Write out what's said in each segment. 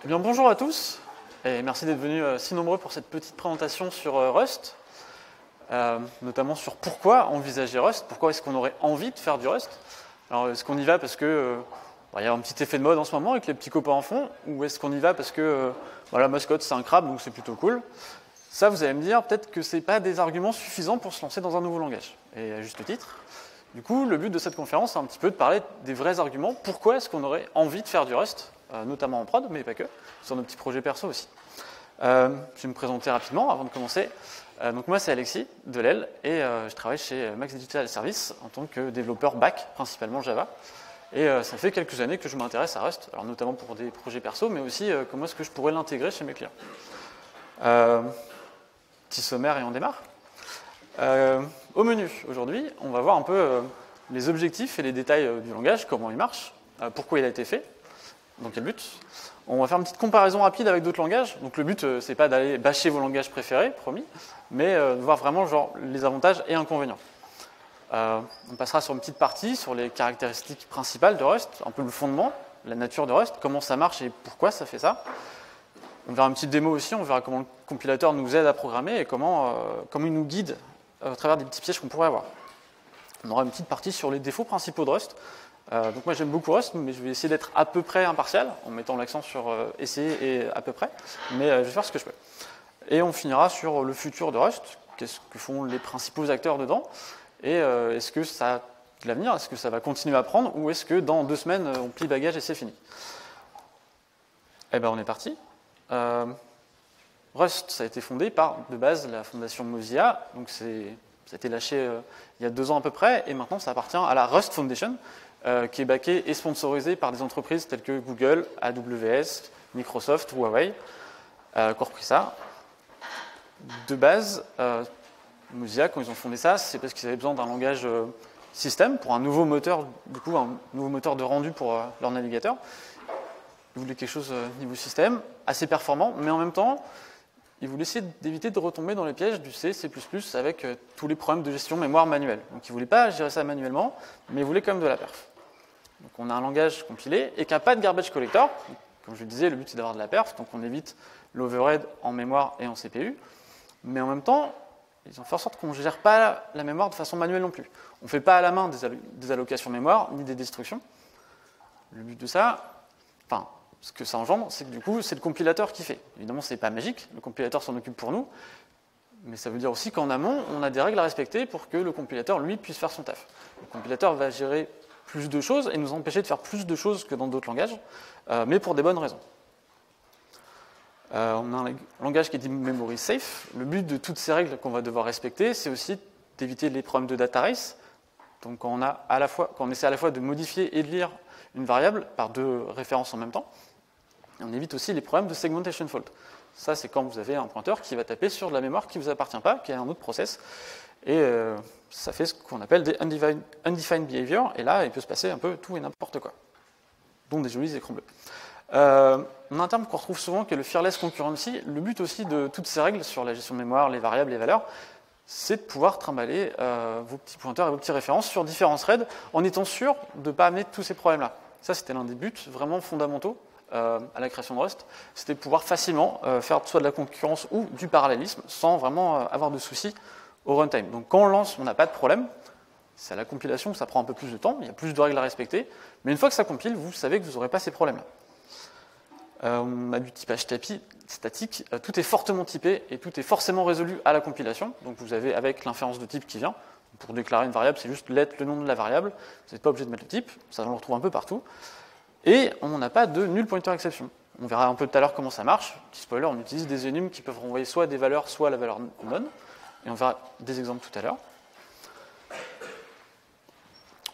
Eh bien, bonjour à tous, et merci d'être venus si nombreux pour cette petite présentation sur Rust, notamment sur pourquoi envisager Rust, pourquoi est-ce qu'on aurait envie de faire du Rust. Alors, est-ce qu'on y va parce que y a un petit effet de mode en ce moment et que les petits copains en font, ou est-ce qu'on y va parce que la mascotte c'est un crabe, donc c'est plutôt cool. Ça, vous allez me dire, peut-être que ce n'est pas des arguments suffisants pour se lancer dans un nouveau langage, et à juste titre. Du coup, le but de cette conférence, c'est un petit peu de parler des vrais arguments. Pourquoi est-ce qu'on aurait envie de faire du Rust, notamment en prod, mais pas que, sur nos petits projets perso aussi. Je vais me présenter rapidement avant de commencer. Donc moi, c'est Alexis Delel, et je travaille chez Max Digital Services en tant que développeur back, principalement Java. Et ça fait quelques années que je m'intéresse à Rust, alors notamment pour des projets perso, mais aussi comment est-ce que je pourrais l'intégrer chez mes clients. Petit sommaire et on démarre. Au menu, aujourd'hui, on va voir un peu les objectifs et les détails du langage, comment il marche, pourquoi il a été fait, dans quel but. On va faire une petite comparaison rapide avec d'autres langages. Donc le but, c'est pas d'aller bâcher vos langages préférés, promis, mais de voir vraiment les avantages et inconvénients. On passera sur une petite partie, sur les caractéristiques principales de Rust, un peu le fondement, la nature de Rust, comment ça marche et pourquoi ça fait ça. On verra une petite démo aussi, on verra comment le compilateur nous aide à programmer et comment il nous guide à travers des petits pièges qu'on pourrait avoir. On aura une petite partie sur les défauts principaux de Rust. Donc moi j'aime beaucoup Rust, mais je vais essayer d'être à peu près impartial, en mettant l'accent sur essayer et à peu près, mais je vais faire ce que je peux. Et on finira sur le futur de Rust, qu'est-ce que font les principaux acteurs dedans, et est-ce que ça a de l'avenir, est-ce que ça va continuer à prendre, ou est-ce que dans 2 semaines on plie bagage et c'est fini. Eh bien on est parti. Rust, ça a été fondé par, de base, la fondation Mozilla, donc ça a été lâché il y a 2 ans à peu près, et maintenant ça appartient à la Rust Foundation, qui est backée et sponsorisée par des entreprises telles que Google, AWS, Microsoft, Huawei, qui ont repris ça. De base, Mozilla, quand ils ont fondé ça, c'est parce qu'ils avaient besoin d'un langage système pour un nouveau moteur, du coup, un nouveau moteur de rendu pour leur navigateur. Ils voulaient quelque chose niveau système, assez performant, mais en même temps, ils voulaient essayer d'éviter de retomber dans les pièges du C, C++ avec tous les problèmes de gestion mémoire manuelle. Donc ils ne voulaient pas gérer ça manuellement, mais ils voulaient quand même de la perf. Donc on a un langage compilé et qui n'a pas de garbage collector. Comme je le disais, le but c'est d'avoir de la perf, donc on évite l'overhead en mémoire et en CPU. Mais en même temps, ils ont fait en sorte qu'on ne gère pas la mémoire de façon manuelle non plus. On ne fait pas à la main des allocations mémoire, ni des destructions. Le but de ça, ce que ça engendre, c'est que du coup, c'est le compilateur qui fait. Évidemment, ce n'est pas magique, le compilateur s'en occupe pour nous, mais ça veut dire aussi qu'en amont, on a des règles à respecter pour que le compilateur, lui, puisse faire son taf. Le compilateur va gérer plus de choses et nous empêcher de faire plus de choses que dans d'autres langages, mais pour des bonnes raisons. On a un langage qui est dit memory safe. Le but de toutes ces règles qu'on va devoir respecter, c'est aussi d'éviter les problèmes de data race. Donc quand on essaie à la fois de modifier et de lire une variable par 2 références en même temps, et on évite aussi les problèmes de segmentation fault. Ça, c'est quand vous avez un pointeur qui va taper sur de la mémoire qui ne vous appartient pas, qui est un autre process, et ça fait ce qu'on appelle des undefined behavior, et là, il peut se passer un peu tout et n'importe quoi, dont des jolis écrans bleus. On a un terme qu'on retrouve souvent qui est le fearless concurrency. Le but aussi de toutes ces règles sur la gestion de mémoire, les variables, les valeurs, c'est de pouvoir trimballer vos petits pointeurs et vos petites références sur différents threads en étant sûr de ne pas amener tous ces problèmes-là. Ça, c'était l'un des buts vraiment fondamentaux à la création de Rust. C'était de pouvoir facilement faire soit de la concurrence ou du parallélisme sans vraiment avoir de soucis au runtime. Donc quand on lance, on n'a pas de problème. C'est à la compilation que ça prend un peu plus de temps, il y a plus de règles à respecter. Mais une fois que ça compile, vous savez que vous n'aurez pas ces problèmes-là. On a du typage statique, tout est fortement typé et tout est forcément résolu à la compilation. Donc vous avez avec l'inférence de type qui vient. Pour déclarer une variable, c'est juste let le nom de la variable. Vous n'êtes pas obligé de mettre le type, ça on le retrouve un peu partout. Et on n'a pas de null pointer exception. On verra un peu tout à l'heure comment ça marche. Petit spoiler, on utilise des enums qui peuvent renvoyer soit des valeurs, soit la valeur non. Et on verra des exemples tout à l'heure.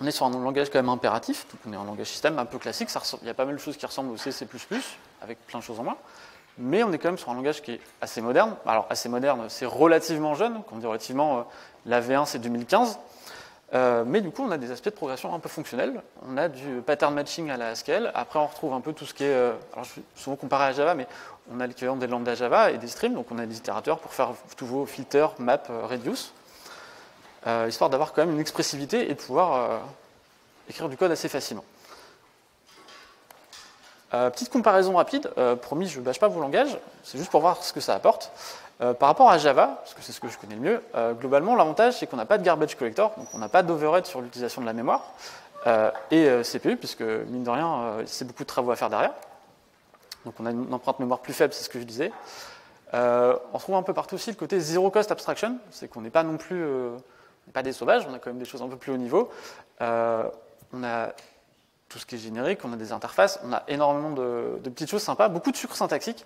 On est sur un langage quand même impératif, donc on est en langage système un peu classique. Il y a pas mal de choses qui ressemblent au C++, avec plein de choses en moins. Mais on est quand même sur un langage qui est assez moderne. Alors assez moderne, c'est relativement jeune. Quand on dit relativement, la V1 c'est 2015. Mais du coup, on a des aspects de progression un peu fonctionnels. On a du pattern matching à la Haskell. Après, on retrouve un peu tout ce qui est... alors, je suis souvent comparé à Java, mais on a l'équivalent des lambda Java et des streams. Donc, on a des itérateurs pour faire tous vos filters, map, reduce. Histoire d'avoir quand même une expressivité et de pouvoir écrire du code assez facilement. Petite comparaison rapide, promis, je ne bâche pas vos langages, c'est juste pour voir ce que ça apporte. Par rapport à Java, parce que c'est ce que je connais le mieux, globalement, l'avantage, c'est qu'on n'a pas de garbage collector, donc on n'a pas d'overhead sur l'utilisation de la mémoire, et CPU, puisque, mine de rien, c'est beaucoup de travaux à faire derrière. Donc on a une empreinte mémoire plus faible, c'est ce que je disais. On trouve un peu partout aussi le côté zero cost abstraction, c'est qu'on n'est pas non plus pas des sauvages, on a quand même des choses un peu plus haut niveau. On a tout ce qui est générique, on a des interfaces, on a énormément de petites choses sympas, beaucoup de sucre syntaxique,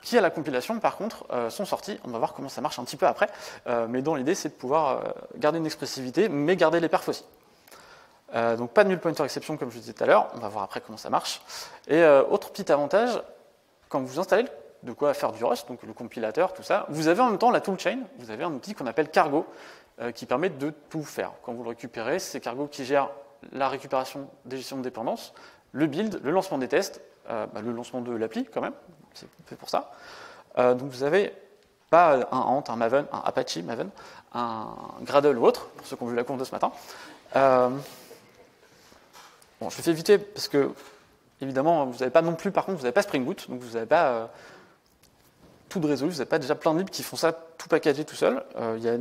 qui à la compilation par contre sont sortis. On va voir comment ça marche un petit peu après, mais dans l'idée c'est de pouvoir garder une expressivité, mais garder les perfs aussi. Donc pas de null pointer exception comme je disais tout à l'heure, on va voir après comment ça marche. Et autre petit avantage, quand vous installez de quoi faire du Rust, donc le compilateur, tout ça, vous avez en même temps la toolchain, vous avez un outil qu'on appelle Cargo, qui permet de tout faire. Quand vous le récupérez, c'est Cargo qui gère la récupération des gestions de dépendance, le build, le lancement des tests, le lancement de l'appli quand même, c'est fait pour ça. Donc vous avez pas un Ant, un Maven, un Apache Maven, un Gradle ou autre, pour ceux qui ont vu la conf de ce matin. Bon, je le fais éviter parce que, évidemment, vous n'avez pas non plus, par contre, vous n'avez pas Spring Boot, donc vous n'avez pas tout de résolu, vous n'avez pas déjà plein de libs qui font ça tout packagé tout seul. Il y a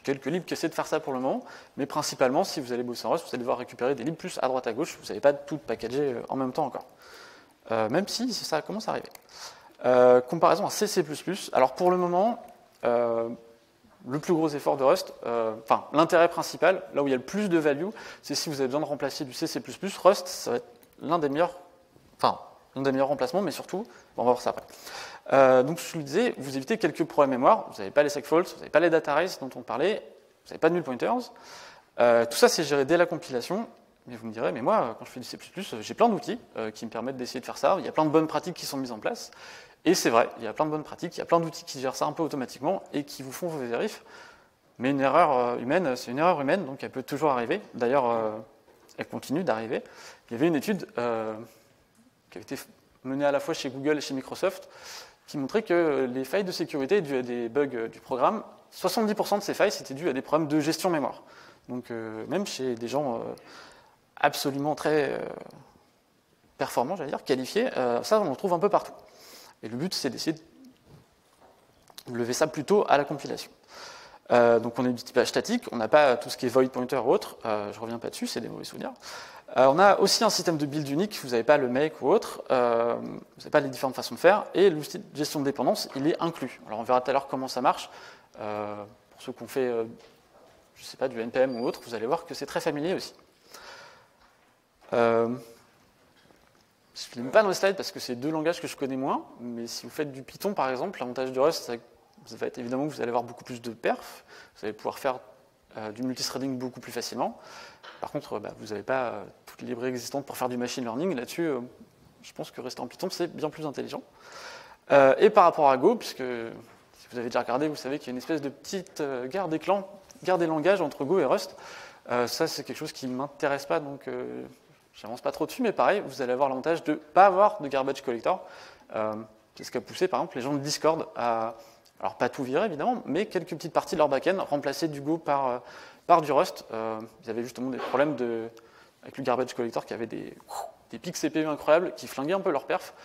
quelques libs qui essaient de faire ça pour le moment, mais principalement, si vous allez bosser en Rust, vous allez devoir récupérer des libs plus à droite à gauche, vous n'avez pas tout packagé en même temps encore. Même si ça commence à arriver. Comparaison à C++, alors pour le moment, le plus gros effort de Rust, l'intérêt principal, là où il y a le plus de value, c'est si vous avez besoin de remplacer du C++, Rust, ça va être l'un des meilleurs remplacements, mais surtout, on va voir ça après. Donc je vous le disais, vous évitez quelques problèmes mémoire, vous n'avez pas les segfaults, vous n'avez pas les data race dont on parlait, vous n'avez pas de null pointers. Tout ça c'est géré dès la compilation, mais vous me direz, mais moi, quand je fais du C++, j'ai plein d'outils qui me permettent d'essayer de faire ça, il y a plein de bonnes pratiques qui sont mises en place. Et c'est vrai, il y a plein de bonnes pratiques, il y a plein d'outils qui gèrent ça un peu automatiquement et qui vous font vos vérifs. Mais une erreur humaine, c'est une erreur humaine, donc elle peut toujours arriver. D'ailleurs, elle continue d'arriver. Il y avait une étude qui avait été menée à la fois chez Google et chez Microsoft qui montrait que les failles de sécurité dues à des bugs du programme, 70% de ces failles, c'était dû à des problèmes de gestion mémoire. Donc même chez des gens absolument très performants, j'allais dire, qualifiés, ça on le trouve un peu partout. Et le but, c'est d'essayer de lever ça plutôt à la compilation. Donc on a du typage statique, on n'a pas tout ce qui est void pointer ou autre, je ne reviens pas dessus, c'est des mauvais souvenirs. On a aussi un système de build unique, vous n'avez pas le make ou autre, vous n'avez pas les différentes façons de faire, et l'outil de gestion de dépendance, il est inclus. Alors on verra tout à l'heure comment ça marche. Pour ceux qui ont fait, je ne sais pas, du NPM ou autre, vous allez voir que c'est très familier aussi. Je ne l'ai pas dans les slides parce que c'est deux langages que je connais moins, mais si vous faites du Python par exemple, l'avantage de Rust, ça va être évidemment que vous allez avoir beaucoup plus de perf, vous allez pouvoir faire du multithreading beaucoup plus facilement. Par contre, vous n'avez pas toutes les librairies existantes pour faire du machine learning, et là-dessus, je pense que rester en Python, c'est bien plus intelligent. Et par rapport à Go, puisque si vous avez déjà regardé, vous savez qu'il y a une espèce de petite guerre des clans, guerre des langages entre Go et Rust. Ça, c'est quelque chose qui ne m'intéresse pas, donc j'avance pas trop dessus, mais pareil, vous allez avoir l'avantage de ne pas avoir de garbage collector. C'est ce qui a poussé, par exemple, les gens de Discord à, alors pas tout virer évidemment, mais quelques petites parties de leur back-end, remplacer du Go par du Rust. Ils avaient justement des problèmes avec le garbage collector qui avait des pics CPU incroyables qui flinguaient un peu leur perf.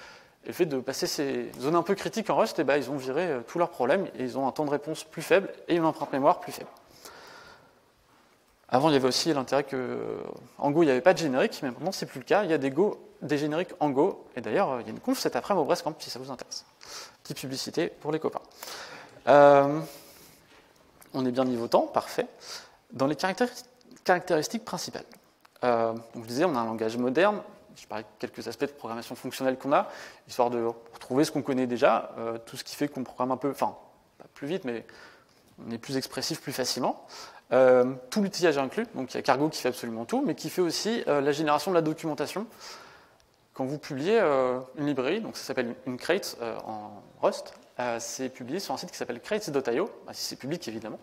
Et le fait de passer ces zones un peu critiques en Rust, ils ont viré tous leurs problèmes et ils ont un temps de réponse plus faible et une empreinte mémoire plus faible. Avant, il y avait aussi l'intérêt qu'en Go, il n'y avait pas de générique, mais maintenant, c'est plus le cas. Il y a des génériques en Go. Et d'ailleurs, il y a une conf cet après-midi au Brest Camp, si ça vous intéresse. Petite publicité pour les copains. On est bien niveau temps, parfait. Dans les caractéristiques principales. Donc, je disais, on a un langage moderne. Je parlais de quelques aspects de programmation fonctionnelle qu'on a, histoire de retrouver ce qu'on connaît déjà, tout ce qui fait qu'on programme un peu, enfin, pas plus vite, mais on est plus expressif plus facilement. Tout l'outillage inclus, donc il y a Cargo qui fait absolument tout, mais qui fait aussi la génération de la documentation. Quand vous publiez une librairie, donc ça s'appelle une crate en Rust, c'est publié sur un site qui s'appelle crates.io, si c'est public évidemment,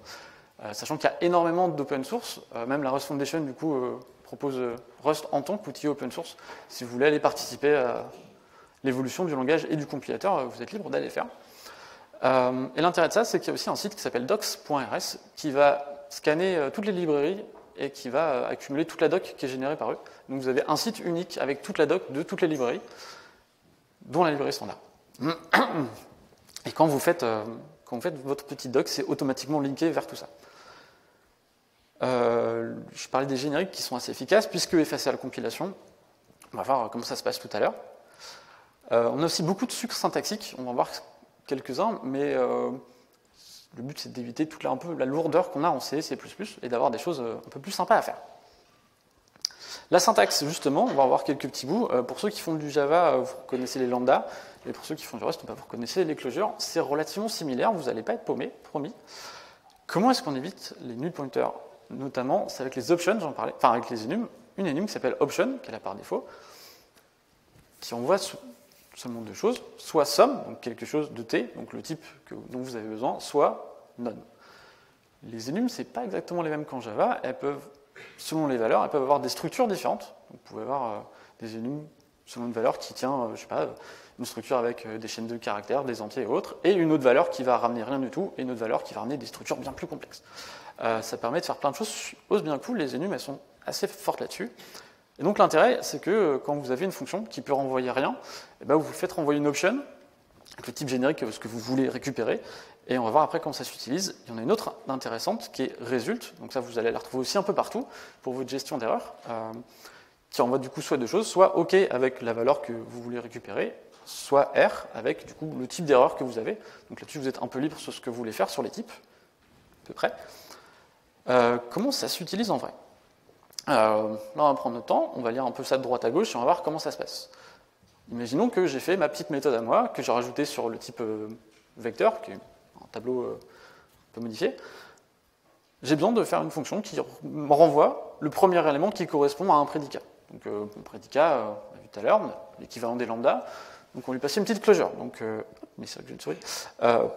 sachant qu'il y a énormément d'open source, même la Rust Foundation du coup propose Rust en tant qu'outil open source. Si vous voulez aller participer à l'évolution du langage et du compilateur, vous êtes libre d'aller le faire. Et l'intérêt de ça, c'est qu'il y a aussi un site qui s'appelle docs.rs qui va scanner toutes les librairies et qui va accumuler toute la doc qui est générée par eux. Donc vous avez un site unique avec toute la doc de toutes les librairies. dont la librairie standard. Et quand vous faites votre petit doc, c'est automatiquement linké vers tout ça. Je parlais des génériques qui sont assez efficaces, puisque effacés à la compilation. On va voir comment ça se passe tout à l'heure. On a aussi beaucoup de sucres syntaxiques, on va en voir quelques-uns, mais le but c'est d'éviter toute un peu la lourdeur qu'on a en C, C++, et d'avoir des choses un peu plus sympas à faire. La syntaxe, justement, on va voir quelques petits bouts. Pour ceux qui font du Java, vous connaissez les lambdas, et pour ceux qui font du Rust, vous connaissez les closures. C'est relativement similaire, vous n'allez pas être paumé, promis. Comment est-ce qu'on évite les null pointers? Notamment, c'est avec les options, j'en parlais, enfin avec les enums. Une enum qui s'appelle option, qui est là par défaut, qui envoie seulement deux choses, soit sum, donc quelque chose de t, donc le type dont vous avez besoin, soit none. Les enums, ce n'est pas exactement les mêmes qu'en Java, elles peuvent, selon les valeurs, elles peuvent avoir des structures différentes. Donc, vous pouvez avoir des enums selon une valeur qui tient, je sais pas, une structure avec des chaînes de caractères, des entiers et autres, et une autre valeur qui va ramener rien du tout, et une autre valeur qui va ramener des structures bien plus complexes. Ça permet de faire plein de choses, ose bien cool, les enums, elles sont assez fortes là-dessus. Et donc l'intérêt, c'est que quand vous avez une fonction qui peut renvoyer rien, et ben vous faites renvoyer une option, avec le type générique, ce que vous voulez récupérer, et on va voir après comment ça s'utilise. Il y en a une autre intéressante qui est result, donc ça vous allez la retrouver aussi un peu partout pour votre gestion d'erreurs, qui envoie du coup soit deux choses, soit OK avec la valeur que vous voulez récupérer, soit R avec du coup le type d'erreur que vous avez. Donc là-dessus vous êtes un peu libre sur ce que vous voulez faire sur les types, à peu près. Comment ça s'utilise en vrai? Là, on va prendre notre temps, on va lire un peu ça de droite à gauche et on va voir comment ça se passe. Imaginons que j'ai fait ma petite méthode à moi, que j'ai rajoutée sur le type vecteur, qui est un tableau un peu modifié. J'ai besoin de faire une fonction qui me renvoie le premier élément qui correspond à un prédicat. Donc, le prédicat, on l'a vu tout à l'heure, l'équivalent des lambda. Donc, on lui passe une petite closure. Donc, mais c'est vrai que j'ai une souris.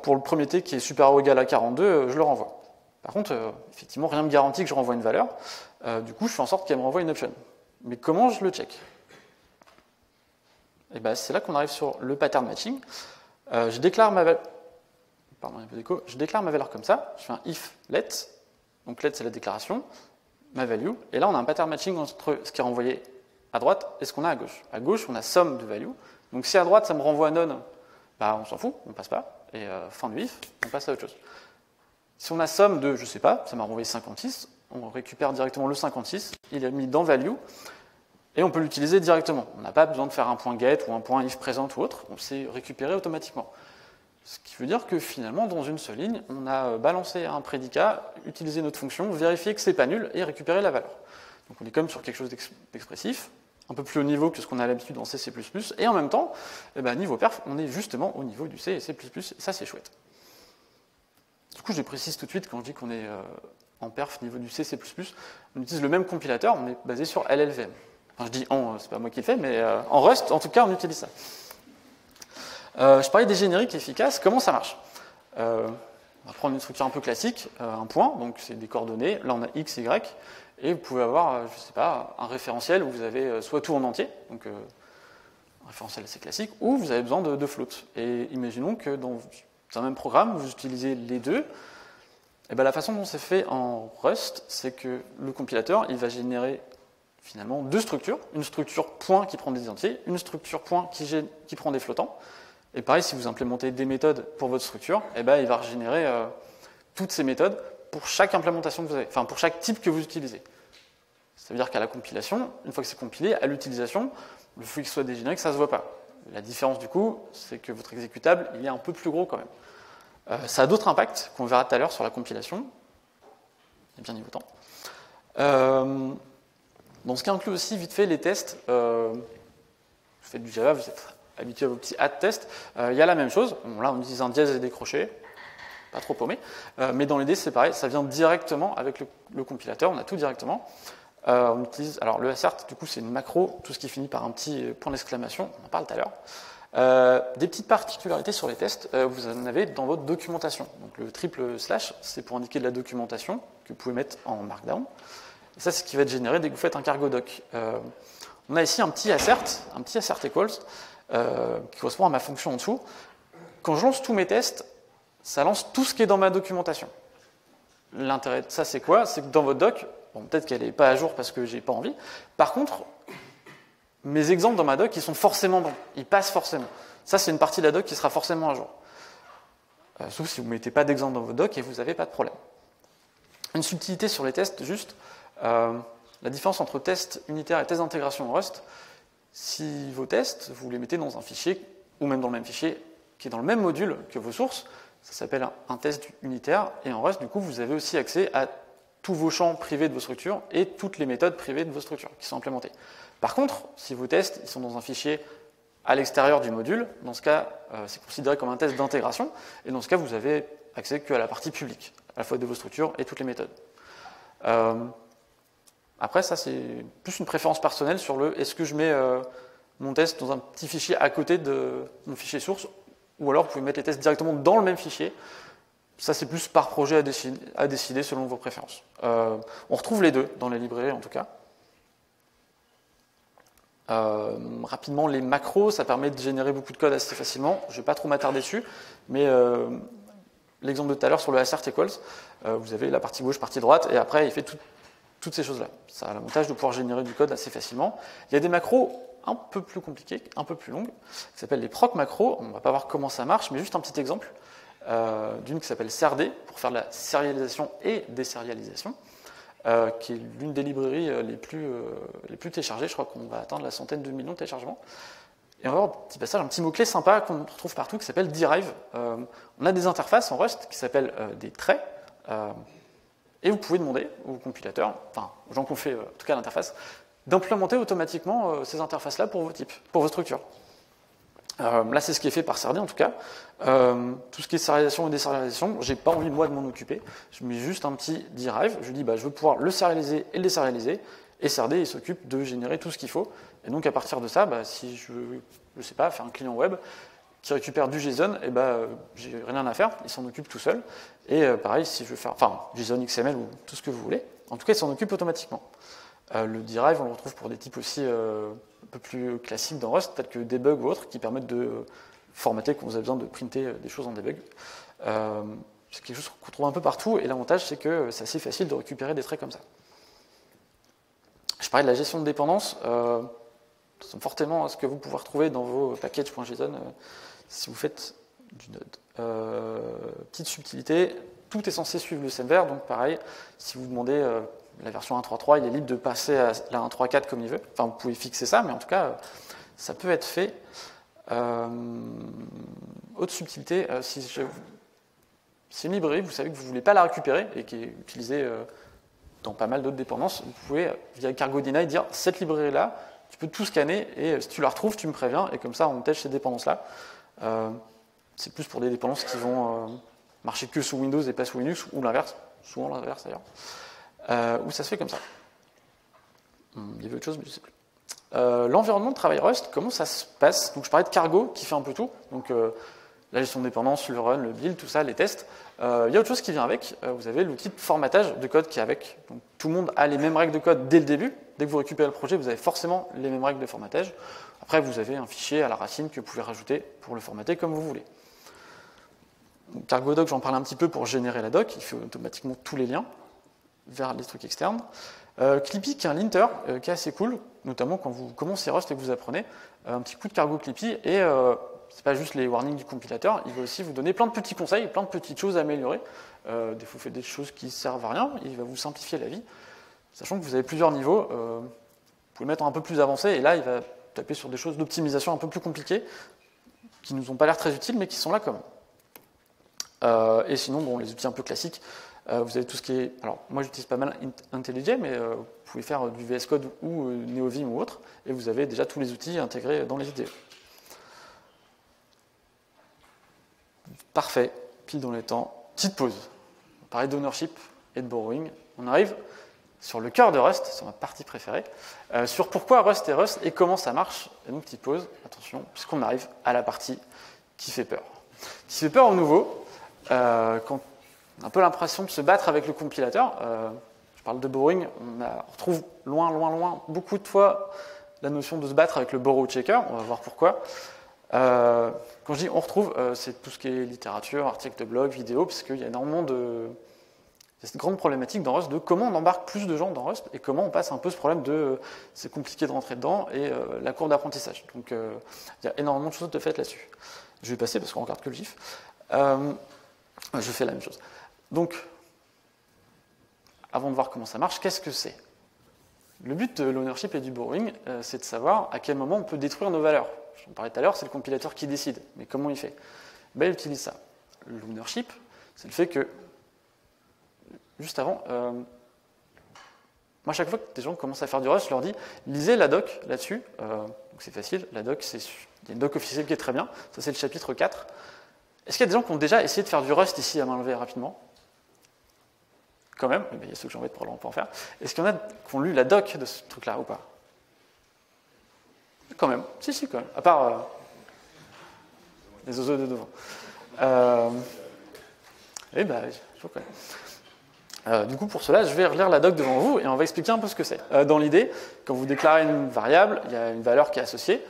Pour le premier t qui est supérieur ou égal à 42, je le renvoie. Par contre, effectivement, rien ne me garantit que je renvoie une valeur. Du coup, je fais en sorte qu'elle me renvoie une option. Mais comment je le check? Et ben, c'est là qu'on arrive sur le pattern matching. Je déclare ma valeur. Pardon, il y a un peu d'écho. Je déclare ma valeur comme ça. Je fais un if let. Donc let, c'est la déclaration. Ma value. Et là, on a un pattern matching entre ce qui est renvoyé à droite et ce qu'on a à gauche. À gauche, on a somme de value. Donc si à droite, ça me renvoie none, bah, on s'en fout, on passe pas. Et fin du if, on passe à autre chose. Si on a somme de, je sais pas, ça m'a renvoyé 56, on récupère directement le 56, il est mis dans value, et on peut l'utiliser directement. On n'a pas besoin de faire un point get ou un point if present ou autre, on s'est récupéré automatiquement. Ce qui veut dire que finalement, dans une seule ligne, on a balancé un prédicat, utilisé notre fonction, vérifié que c'est pas nul et récupéré la valeur. Donc on est comme sur quelque chose d'expressif, un peu plus haut niveau que ce qu'on a l'habitude en C++, et en même temps, eh ben, niveau perf, on est justement au niveau du C et C++, et ça c'est chouette. Du coup, je précise tout de suite, quand je dis qu'on est en perf niveau du C++, on utilise le même compilateur, on est basé sur LLVM. Enfin, je dis en, c'est pas moi qui le fais, mais en Rust, en tout cas, on utilise ça. Je parlais des génériques efficaces, comment ça marche? On va prendre une structure un peu classique, un point, donc c'est des coordonnées, là on a x, y, et vous pouvez avoir, je sais pas, un référentiel où vous avez soit tout en entier, donc un référentiel assez classique, ou vous avez besoin de float. Et imaginons que dans un même programme, vous utilisez les deux. Et bien, la façon dont c'est fait en Rust, c'est que le compilateur il va générer finalement deux structures. Une structure point qui prend des entiers, une structure point qui prend des flottants. Et pareil, si vous implémentez des méthodes pour votre structure, et ben, il va régénérer toutes ces méthodes pour chaque implémentation que vous avez, enfin pour chaque type que vous utilisez. Ça veut dire qu'à la compilation, une fois que c'est compilé, à l'utilisation, le fait qu'il soit des génériques, ça ne se voit pas. La différence du coup, c'est que votre exécutable il est un peu plus gros quand même. Ça a d'autres impacts qu'on verra tout à l'heure sur la compilation. Et bien niveau temps. Dans ce qui inclut aussi vite fait les tests. Vous faites du Java, vous êtes habitué à vos petits add tests. Il y a la même chose. Bon, là on utilise un dièse et des crochets. Pas trop paumé. Mais dans l'idée c'est pareil, ça vient directement avec le compilateur, on a tout directement. On utilise, alors le assert, du coup, c'est une macro, tout ce qui finit par un petit point d'exclamation, on en parle tout à l'heure. Des petites particularités sur les tests, vous en avez dans votre documentation. Donc le triple slash, c'est pour indiquer de la documentation que vous pouvez mettre en Markdown. Et ça, c'est ce qui va être généré dès que vous faites un cargo doc. On a ici un petit assert equals, qui correspond à ma fonction en dessous. Quand je lance tous mes tests, ça lance tout ce qui est dans ma documentation. L'intérêt de ça, c'est quoi? C'est que dans votre doc, bon, peut-être qu'elle n'est pas à jour parce que j'ai pas envie. Par contre, mes exemples dans ma doc, ils sont forcément bons, ils passent forcément. Ça, c'est une partie de la doc qui sera forcément à jour. Sauf si vous ne mettez pas d'exemple dans votre doc et vous n'avez pas de problème. Une subtilité sur les tests, juste, la différence entre tests unitaires et tests d'intégration en Rust, si vos tests, vous les mettez dans un fichier, ou même dans le même fichier, qui est dans le même module que vos sources, ça s'appelle un test unitaire, et en Rust, du coup, vous avez aussi accès à tous vos champs privés de vos structures et toutes les méthodes privées de vos structures qui sont implémentées. Par contre, si vos tests ils sont dans un fichier à l'extérieur du module, dans ce cas, c'est considéré comme un test d'intégration, et dans ce cas, vous avez accès qu'à la partie publique, à la fois de vos structures et toutes les méthodes. Après, ça, c'est plus une préférence personnelle sur le est-ce que je mets mon test dans un petit fichier à côté de mon fichier source, ou alors vous pouvez mettre les tests directement dans le même fichier. Ça, c'est plus par projet à décider selon vos préférences. On retrouve les deux dans les librairies, en tout cas. Rapidement, les macros, ça permet de générer beaucoup de code assez facilement. Je ne vais pas trop m'attarder dessus, mais l'exemple de tout à l'heure sur le assert equals, vous avez la partie gauche, partie droite, et après, il fait toutes ces choses-là. Ça a l'avantage de pouvoir générer du code assez facilement. Il y a des macros un peu plus compliquées, un peu plus longues, qui s'appellent les proc macros. On ne va pas voir comment ça marche, mais juste un petit exemple. D'une qui s'appelle serd, pour faire de la sérialisation et désérialisation, qui est l'une des librairies les plus téléchargées. Je crois qu'on va atteindre la centaine de millions de téléchargements. Et on va voir un petit passage, un petit mot-clé sympa qu'on retrouve partout, qui s'appelle derive. On a des interfaces en Rust qui s'appellent des traits, et vous pouvez demander au compilateur, enfin aux gens qui ont fait en tout cas l'interface, d'implémenter automatiquement ces interfaces-là pour vos types, pour vos structures. Là, c'est ce qui est fait par serd en tout cas. Tout ce qui est sérialisation et désérialisation, j'ai pas envie moi de m'en occuper. Je mets juste un petit derive. Je dis je veux pouvoir le sérialiser et le désérialiser. Et serd il s'occupe de générer tout ce qu'il faut. Et donc à partir de ça, si je veux, je sais pas, faire un client web qui récupère du JSON, et j'ai rien à faire. Il s'en occupe tout seul. Et pareil, si je veux faire, JSON, XML ou tout ce que vous voulez. En tout cas, il s'en occupe automatiquement. Le derive, on le retrouve pour des types aussi un peu plus classiques dans Rust, tels que debug ou autres, qui permettent de formater quand vous avez besoin de printer des choses en debug. C'est quelque chose qu'on trouve un peu partout, et l'avantage, c'est que c'est assez facile de récupérer des traits comme ça. Je parlais de la gestion de dépendance. Ça ressemble fortement à ce que vous pouvez retrouver dans vos packages.json si vous faites du Node. Petite subtilité, tout est censé suivre le semver, donc pareil, si vous demandez la version 1.3.3, il est libre de passer à la 1.3.4 comme il veut. Enfin, vous pouvez fixer ça, mais en tout cas, ça peut être fait. Autre subtilité, c'est une librairie, vous savez que vous ne voulez pas la récupérer et qui est utilisée dans pas mal d'autres dépendances, vous pouvez, via Cargo Deny, dire cette librairie-là, tu peux tout scanner et si tu la retrouves, tu me préviens et comme ça, on tèche ces dépendances-là. C'est plus pour des dépendances qui vont marcher que sous Windows et pas sous Linux, ou l'inverse, souvent l'inverse d'ailleurs. Où ça se fait comme ça. Il y avait autre chose, mais je ne sais plus. L'environnement de travail Rust, comment ça se passe? Donc je parlais de Cargo qui fait un peu tout. Donc la gestion de dépendance, le run, le build, tout ça, les tests. Il y a autre chose qui vient avec. Vous avez l'outil de formatage de code qui est avec. Donc tout le monde a les mêmes règles de code dès le début. Dès que vous récupérez le projet, vous avez forcément les mêmes règles de formatage. Après, vous avez un fichier à la racine que vous pouvez rajouter pour le formater comme vous voulez. Donc, Cargo Doc, j'en parle un petit peu pour générer la doc. Il fait automatiquement tous les liens vers les trucs externes. Clippy, qui est un linter, qui est assez cool, notamment quand vous commencez Rust et que vous apprenez. Un petit coup de Cargo Clippy, et c'est pas juste les warnings du compilateur, il va aussi vous donner plein de petits conseils, plein de petites choses à améliorer. Des fois, vous faites des choses qui servent à rien, il va vous simplifier la vie. Sachant que vous avez plusieurs niveaux, vous pouvez le mettre un peu plus avancé, et là, il va taper sur des choses d'optimisation un peu plus compliquées, qui ne nous ont pas l'air très utiles, mais qui sont là quand même. Et sinon, bon, les outils un peu classiques, vous avez tout ce qui est... Alors, moi, j'utilise pas mal IntelliJ, mais vous pouvez faire du VS Code ou NeoVim ou autre, et vous avez déjà tous les outils intégrés dans les IDE. Parfait, pile dans les temps. Petite pause. On parlait d'ownership et de borrowing. On arrive sur le cœur de Rust, sur ma partie préférée, sur pourquoi Rust est Rust et comment ça marche. Et donc, petite pause, attention, puisqu'on arrive à la partie qui fait peur. Qui fait peur au nouveau, quand on a un peu l'impression de se battre avec le compilateur. Je parle de borrowing, on retrouve loin, beaucoup de fois la notion de se battre avec le borrow checker, on va voir pourquoi. Quand je dis on retrouve, c'est tout ce qui est littérature, articles de blog, vidéo, parce qu'il y a énormément de y a cette grande problématique dans Rust de comment on embarque plus de gens dans Rust et comment on passe un peu ce problème de c'est compliqué de rentrer dedans et la courbe d'apprentissage. Donc il y a énormément de choses de fait là-dessus. Je vais passer parce qu'on regarde que le GIF. Je fais la même chose. Donc, avant de voir comment ça marche, qu'est-ce que c'est? Le but de l'ownership et du borrowing, c'est de savoir à quel moment on peut détruire nos valeurs. J'en parlais tout à l'heure, c'est le compilateur qui décide. Mais comment il fait? Ben, il utilise ça. L'ownership, c'est le fait que, juste avant, moi, à chaque fois que des gens commencent à faire du Rust, je leur dis, lisez la doc là-dessus. Donc c'est facile, la doc, il y a une doc officielle qui est très bien. Ça, c'est le chapitre 4. Est-ce qu'il y a des gens qui ont déjà essayé de faire du Rust ici à main levée rapidement? Quand même, il y a ceux que j'embête pour en faire. Est-ce qu'il y en a qui ont lu la doc de ce truc-là ou pas? Quand même, si, quand même. À part les oiseaux de devant. Eh ben, je connais. Du coup, pour cela, je vais relire la doc devant vous et on va expliquer un peu ce que c'est. Dans l'idée, quand vous déclarez une variable, il y a une valeur qui est associée.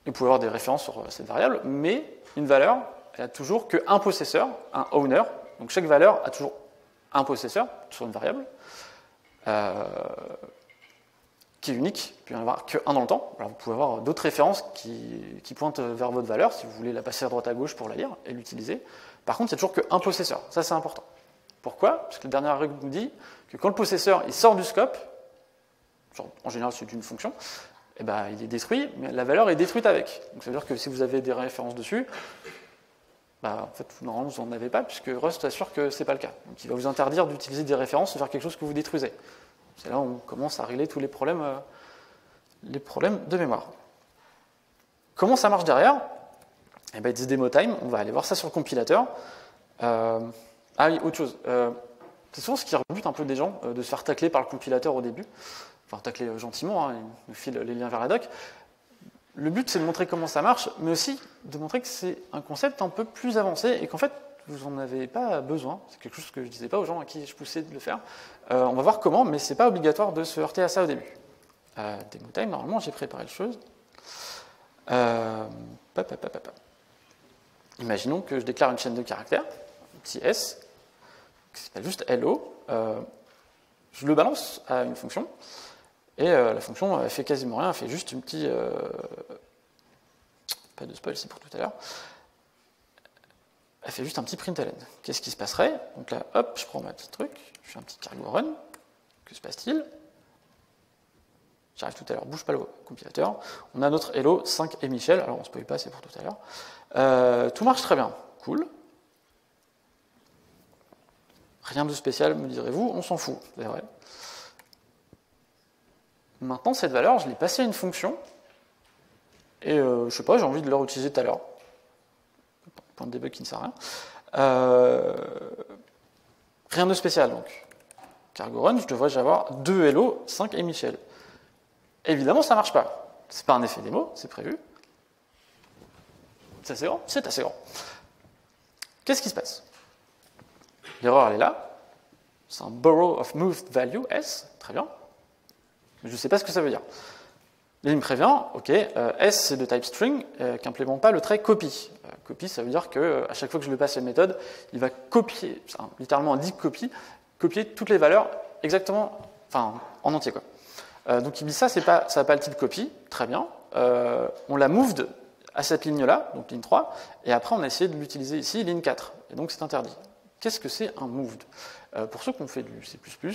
Vous pouvez avoir des références sur cette variable, mais une valeur, elle a toujours qu'un possesseur, un owner. Donc chaque valeur a toujours un possesseur sur une variable qui est unique. Il peut y en avoir qu'un dans le temps. Alors vous pouvez avoir d'autres références qui pointent vers votre valeur si vous voulez la passer à droite à gauche pour la lire et l'utiliser. Par contre, il n'y a toujours qu'un possesseur. Ça, c'est important. Pourquoi? Parce que la dernière règle nous dit que quand le possesseur il sort du scope, genre, en général c'est une fonction, eh ben, il est détruit, mais la valeur est détruite avec. Donc ça veut dire que si vous avez des références dessus, bah, en fait, normalement vous n'en avez pas, puisque Rust assure que ce n'est pas le cas. Donc il va vous interdire d'utiliser des références vers quelque chose que vous détruisez. C'est là où on commence à régler tous les problèmes de mémoire. Comment ça marche derrière? Eh ben, it's demo time, on va aller voir ça sur le compilateur. Ah oui, autre chose. C'est souvent ce qui rebute un peu des gens, de se faire tacler par le compilateur au début. Enfin, tacler gentiment, hein, il nous file les liens vers la doc. Le but, c'est de montrer comment ça marche, mais aussi de montrer que c'est un concept un peu plus avancé et qu'en fait, vous n'en avez pas besoin. C'est quelque chose que je ne disais pas aux gens à qui je poussais de le faire. On va voir comment, mais ce n'est pas obligatoire de se heurter à ça au début. Demo time, normalement, j'ai préparé le chose. Imaginons que je déclare une chaîne de caractères, un petit S, qui s'appelle juste hello. Je le balance à une fonction. Et la fonction, elle fait quasiment rien, elle fait juste une petite... pas de spoil ici pour tout à l'heure. Elle fait juste un petit println. Qu'est-ce qui se passerait? Donc là, hop, je prends ma petite truc, je fais un petit cargo run. Que se passe-t-il? J'arrive tout à l'heure, bouge pas le compilateur. On a notre hello 5 et Michel, alors on ne spoil pas, c'est pour tout à l'heure. Tout marche très bien, cool. Rien de spécial, me direz-vous, on s'en fout, c'est vrai. Maintenant, cette valeur, je l'ai passée à une fonction, et je sais pas, j'ai envie de la réutiliser tout à l'heure. Point de debug qui ne sert à rien. Rien de spécial, donc. Cargo run, je devrais avoir 2 hello, 5 et Michel. Évidemment, ça ne marche pas. C'est pas un effet démo, c'est prévu. C'est assez grand? C'est assez grand. Qu'est-ce qui se passe? L'erreur, elle est là. C'est un borrow of moved value, S, très bien. Je ne sais pas ce que ça veut dire. Là, il me prévient, ok, S, c'est de type string, qui n'implémente pas le trait copy. Copy, ça veut dire qu'à chaque fois que je lui passe une méthode, il va copier, littéralement un dict copy, copier toutes les valeurs exactement, enfin, en entier, quoi. Donc il me dit ça n'a pas le type copy, très bien. On l'a moved à cette ligne-là, donc ligne 3, et après on a essayé de l'utiliser ici, ligne 4, et donc c'est interdit. Qu'est-ce que c'est un moved? Pour ceux qui ont fait du C++, vous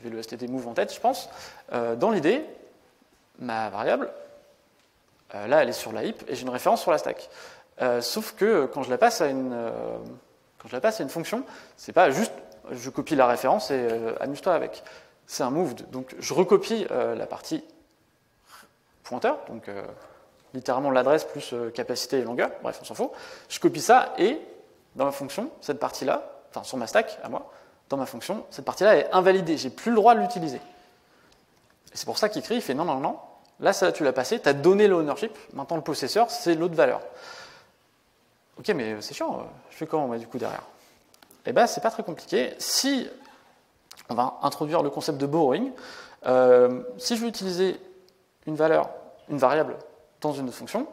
avez le std move en tête, je pense, dans l'idée, ma variable, là elle est sur la heap, et j'ai une référence sur la stack. Sauf que quand je la passe à une fonction, c'est pas juste je copie la référence et amuse-toi avec. C'est un moved. Donc je recopie la partie pointeur, donc littéralement l'adresse plus capacité et longueur, bref, on s'en fout. Je copie ça et dans ma fonction, cette partie-là, enfin sur ma stack à moi, dans ma fonction, cette partie-là est invalidée, j'ai plus le droit de l'utiliser. Et c'est pour ça qu'il écrit, il fait non, non, non, là ça tu l'as passé, tu as donné l'ownership, maintenant le possesseur c'est l'autre valeur. Ok, mais c'est chiant, je fais comment moi du coup derrière? Eh bien, c'est pas très compliqué. Si on va introduire le concept de borrowing, si je veux utiliser une variable dans une autre fonction,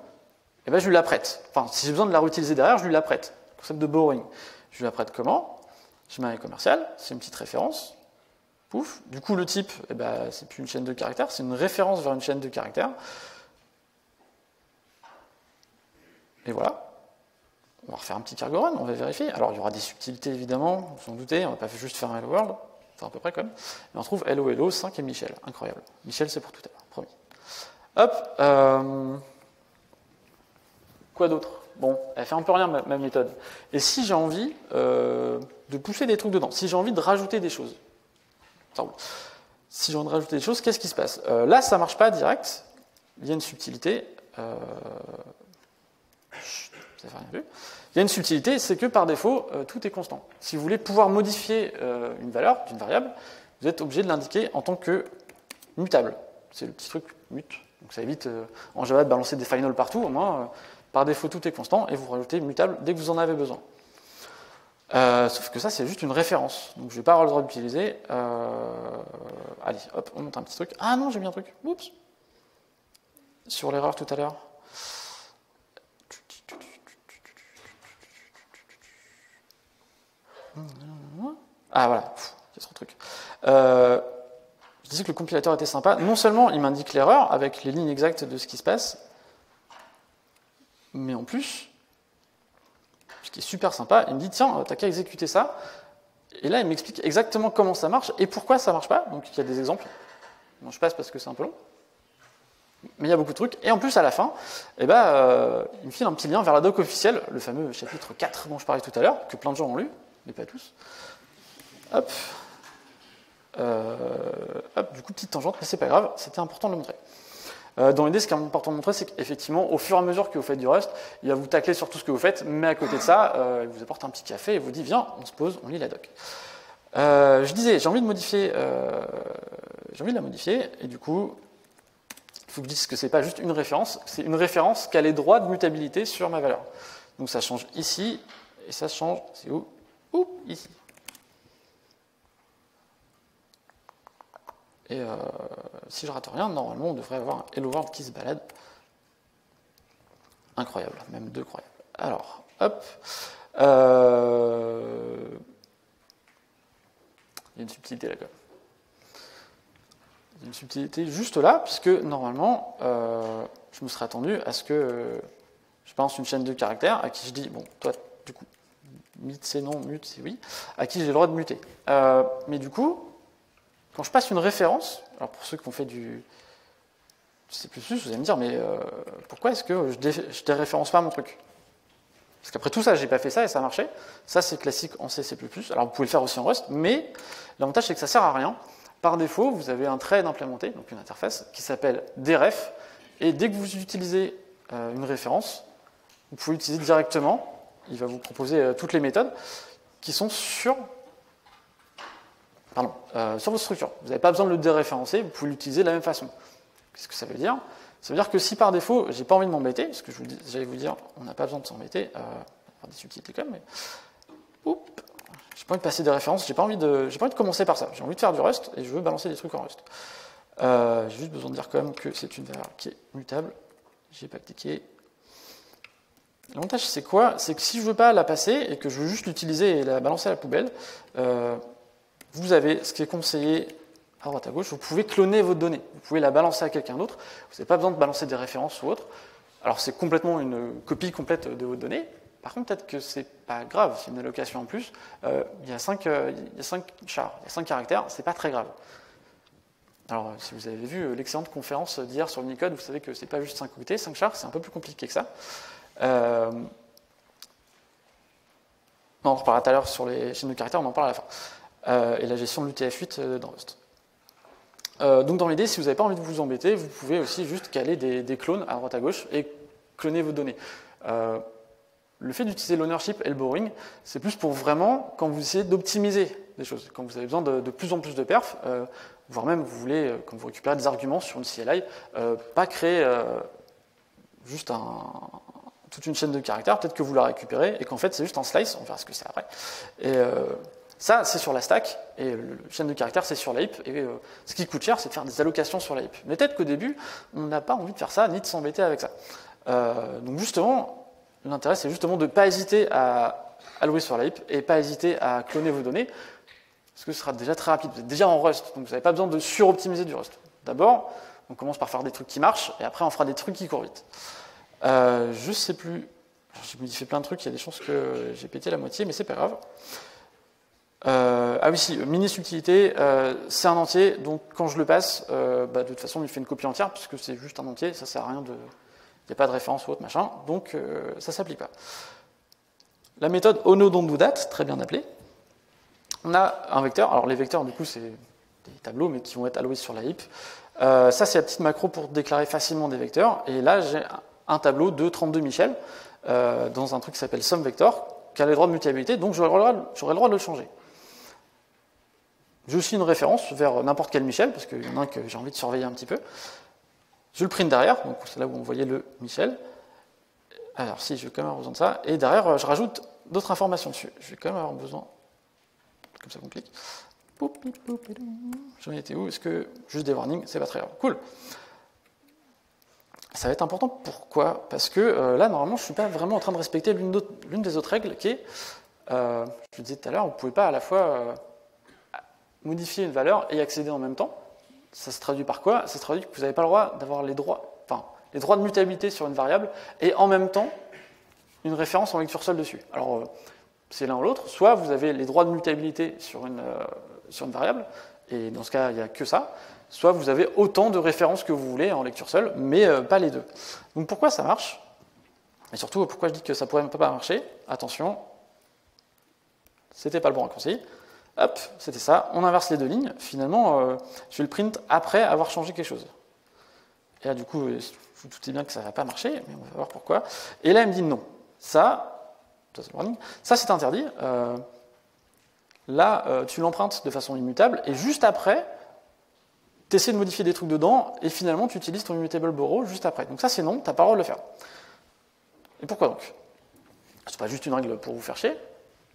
eh bien, je lui la prête. Enfin, si j'ai besoin de la réutiliser derrière, je lui la prête. Le concept de borrowing. Je lui la prête comment? Schéma commercial, c'est une petite référence. Pouf. Du coup, le type, eh ben, c'est plus une chaîne de caractères, c'est une référence vers une chaîne de caractères. Et voilà. On va refaire un petit cargo run, on va vérifier. Alors, il y aura des subtilités, évidemment, vous en doutez, on ne va pas juste faire un hello world, enfin à peu près quand même. Mais on trouve hello, hello, 5 et Michel. Incroyable. Michel, c'est pour tout à l'heure, promis. Hop. Quoi d'autre? Bon, elle fait un peu rien, ma méthode. Et si j'ai envie de pousser des trucs dedans, si j'ai envie de rajouter des choses, ça roule. Si j'ai envie de rajouter des choses, qu'est-ce qui se passe? Là, ça ne marche pas direct. Il y a une subtilité. Vous n'avez rien vu. Il y a une subtilité, c'est que par défaut, tout est constant. Si vous voulez pouvoir modifier une valeur d'une variable, vous êtes obligé de l'indiquer en tant que mutable. C'est le petit truc mute. Donc ça évite en Java de balancer des finals partout. Au moins, par défaut, tout est constant et vous rajoutez mutable dès que vous en avez besoin. Sauf que ça, c'est juste une référence. Donc je ne vais pas avoir le droit d'utiliser. Allez, hop, on monte un petit truc. Ah non, j'ai mis un truc. Oups. Sur l'erreur tout à l'heure. Ah voilà, c'est trop truc. Je disais que le compilateur était sympa. Non seulement il m'indique l'erreur avec les lignes exactes de ce qui se passe, mais en plus, ce qui est super sympa, il me dit tiens, t'as qu'à exécuter ça. Et là, il m'explique exactement comment ça marche et pourquoi ça marche pas. Donc il y a des exemples. Bon, je passe parce que c'est un peu long. Mais il y a beaucoup de trucs. Et en plus, à la fin, il me file un petit lien vers la doc officielle, le fameux chapitre 4 dont je parlais tout à l'heure, que plein de gens ont lu, mais pas tous. Hop. Du coup, petite tangente, mais c'est pas grave, c'était important de le montrer. Dans l'idée, ce qui est important de montrer, c'est qu'effectivement, au fur et à mesure que vous faites du Rust, il va vous tacler sur tout ce que vous faites, mais à côté de ça, il vous apporte un petit café et vous dit viens, on se pose, on lit la doc. Je disais, j'ai envie de la modifier, et du coup, il faut que je dise que c'est pas juste une référence, c'est une référence qui a les droits de mutabilité sur ma valeur. Donc ça change ici, et ça change, c'est où? Ici. Et si je rate rien, normalement, on devrait avoir un hello world qui se balade. Incroyable, même deux croyables. Alors, hop. Il y a une subtilité là, quand même. Il y a une subtilité juste là, puisque normalement, je me serais attendu à ce que je balance une chaîne de caractères à qui je dis, bon, toi, du coup, mute c'est non, mute c'est oui, à qui j'ai le droit de muter. Mais du coup, quand je passe une référence, alors pour ceux qui ont fait du C++, vous allez me dire, mais pourquoi est-ce que je déréférence pas mon truc? Parce qu'après tout ça, j'ai pas fait ça et ça a marché. Ça, c'est classique en C++. Alors vous pouvez le faire aussi en Rust, mais l'avantage, c'est que ça sert à rien. Par défaut, vous avez un thread implémenté, donc une interface, qui s'appelle deref, et dès que vous utilisez une référence, vous pouvez l'utiliser directement. Il va vous proposer toutes les méthodes qui sont sur votre structure. Vous n'avez pas besoin de le déréférencer, vous pouvez l'utiliser de la même façon. Qu'est-ce que ça veut dire? Ça veut dire que si par défaut, j'ai pas envie de m'embêter, parce que j'allais vous dire, on n'a pas besoin de s'embêter, avoir des subtilités quand même, mais j'ai pas envie de passer des références, j'ai pas envie de commencer par ça. J'ai envie de faire du Rust et je veux balancer des trucs en Rust. J'ai juste besoin de dire quand même que c'est une valeur qui est mutable. J'ai pas cliqué. L'avantage, c'est quoi? C'est que si je veux pas la passer et que je veux juste l'utiliser et la balancer à la poubelle, vous avez ce qui est conseillé à droite à gauche, vous pouvez cloner votre donnée. Vous pouvez la balancer à quelqu'un d'autre. Vous n'avez pas besoin de balancer des références ou autre. Alors c'est complètement une copie complète de votre donnée. Par contre, peut-être que c'est pas grave, c'est une allocation en plus. Il y a 5 chars, il y a 5 caractères, c'est pas très grave. Alors, si vous avez vu l'excellente conférence d'hier sur Unicode, vous savez que c'est pas juste 5 octets, 5 chars, c'est un peu plus compliqué que ça. On en reparlera tout à l'heure sur les chaînes de caractères, on en parle à la fin. Et la gestion de l'UTF-8 dans Rust. Donc dans l'idée, si vous n'avez pas envie de vous embêter, vous pouvez aussi juste caler des clones à droite à gauche et cloner vos données. Le fait d'utiliser l'ownership et le borrowing, c'est plus pour vraiment quand vous essayez d'optimiser des choses, quand vous avez besoin de plus en plus de perfs, voire même vous voulez, quand vous récupérez des arguments sur une CLI, pas créer juste toute une chaîne de caractères, peut-être que vous la récupérez et qu'en fait c'est juste un slice, on verra ce que c'est après. Et ça, c'est sur la stack, et la chaîne de caractères, c'est sur la heap, et ce qui coûte cher, c'est de faire des allocations sur la heap. Mais peut-être qu'au début, on n'a pas envie de faire ça, ni de s'embêter avec ça. Donc justement, l'intérêt, c'est justement de ne pas hésiter à allouer sur la heap et pas hésiter à cloner vos données, parce que ce sera déjà très rapide. Vous êtes déjà en Rust, donc vous n'avez pas besoin de suroptimiser du Rust. D'abord, on commence par faire des trucs qui marchent, et après on fera des trucs qui courent vite. Je sais plus, j'ai modifié plein de trucs, il y a des chances que j'ai pété la moitié, mais c'est pas grave. Ah oui, si, mini subtilité, c'est un entier, donc quand je le passe, de toute façon il fait une copie entière, puisque c'est juste un entier, ça sert à rien de... Il n'y a pas de référence ou autre machin, donc ça ne s'applique pas. La méthode ONO-DON'T-DO-THAT, très bien appelée. On a un vecteur, alors les vecteurs du coup c'est des tableaux mais qui vont être alloués sur la heap. Ça c'est la petite macro pour déclarer facilement des vecteurs, et là j'ai un tableau de 32 Michel dans un truc qui s'appelle SumVector, qui a les droits de mutabilité, donc j'aurai le droit de le changer. J'ai aussi une référence vers n'importe quel Michel, parce qu'il y en a un que j'ai envie de surveiller un petit peu. Je le print derrière, donc c'est là où on voyait le Michel. Alors si, je vais quand même avoir besoin de ça. Et derrière, je rajoute d'autres informations dessus. Je vais quand même avoir besoin... Comme ça complique. J'en étais où? Est-ce que juste des warnings, c'est pas très grave. Cool. Ça va être important. Pourquoi? Parce que là, normalement, je ne suis pas vraiment en train de respecter l'une des autres règles qui est, je le disais tout à l'heure, vous ne pouvez pas à la fois modifier une valeur et y accéder en même temps. Ça se traduit par quoi? Ça se traduit que vous n'avez pas le droit d'avoir les droits de mutabilité sur une variable et en même temps une référence en lecture seule dessus. Alors, c'est l'un ou l'autre. Soit vous avez les droits de mutabilité sur une variable, et dans ce cas, il n'y a que ça. Soit vous avez autant de références que vous voulez en lecture seule, mais pas les deux. Donc pourquoi ça marche? Et surtout, pourquoi je dis que ça pourrait pas marcher? Attention, c'était pas le bon raccourci. Hop, c'était ça. On inverse les deux lignes. Finalement, je vais le print après avoir changé quelque chose. Et là, du coup, vous vous doutez bien que ça ne va pas marcher, mais on va voir pourquoi. Et là, il me dit non. Ça c'est interdit. Là, tu l'empruntes de façon immutable, et juste après, tu essaies de modifier des trucs dedans, et finalement, tu utilises ton immutable borrow juste après. Donc ça, c'est non, tu n'as pas le droit de le faire. Et pourquoi donc? C'est pas juste une règle pour vous faire chier,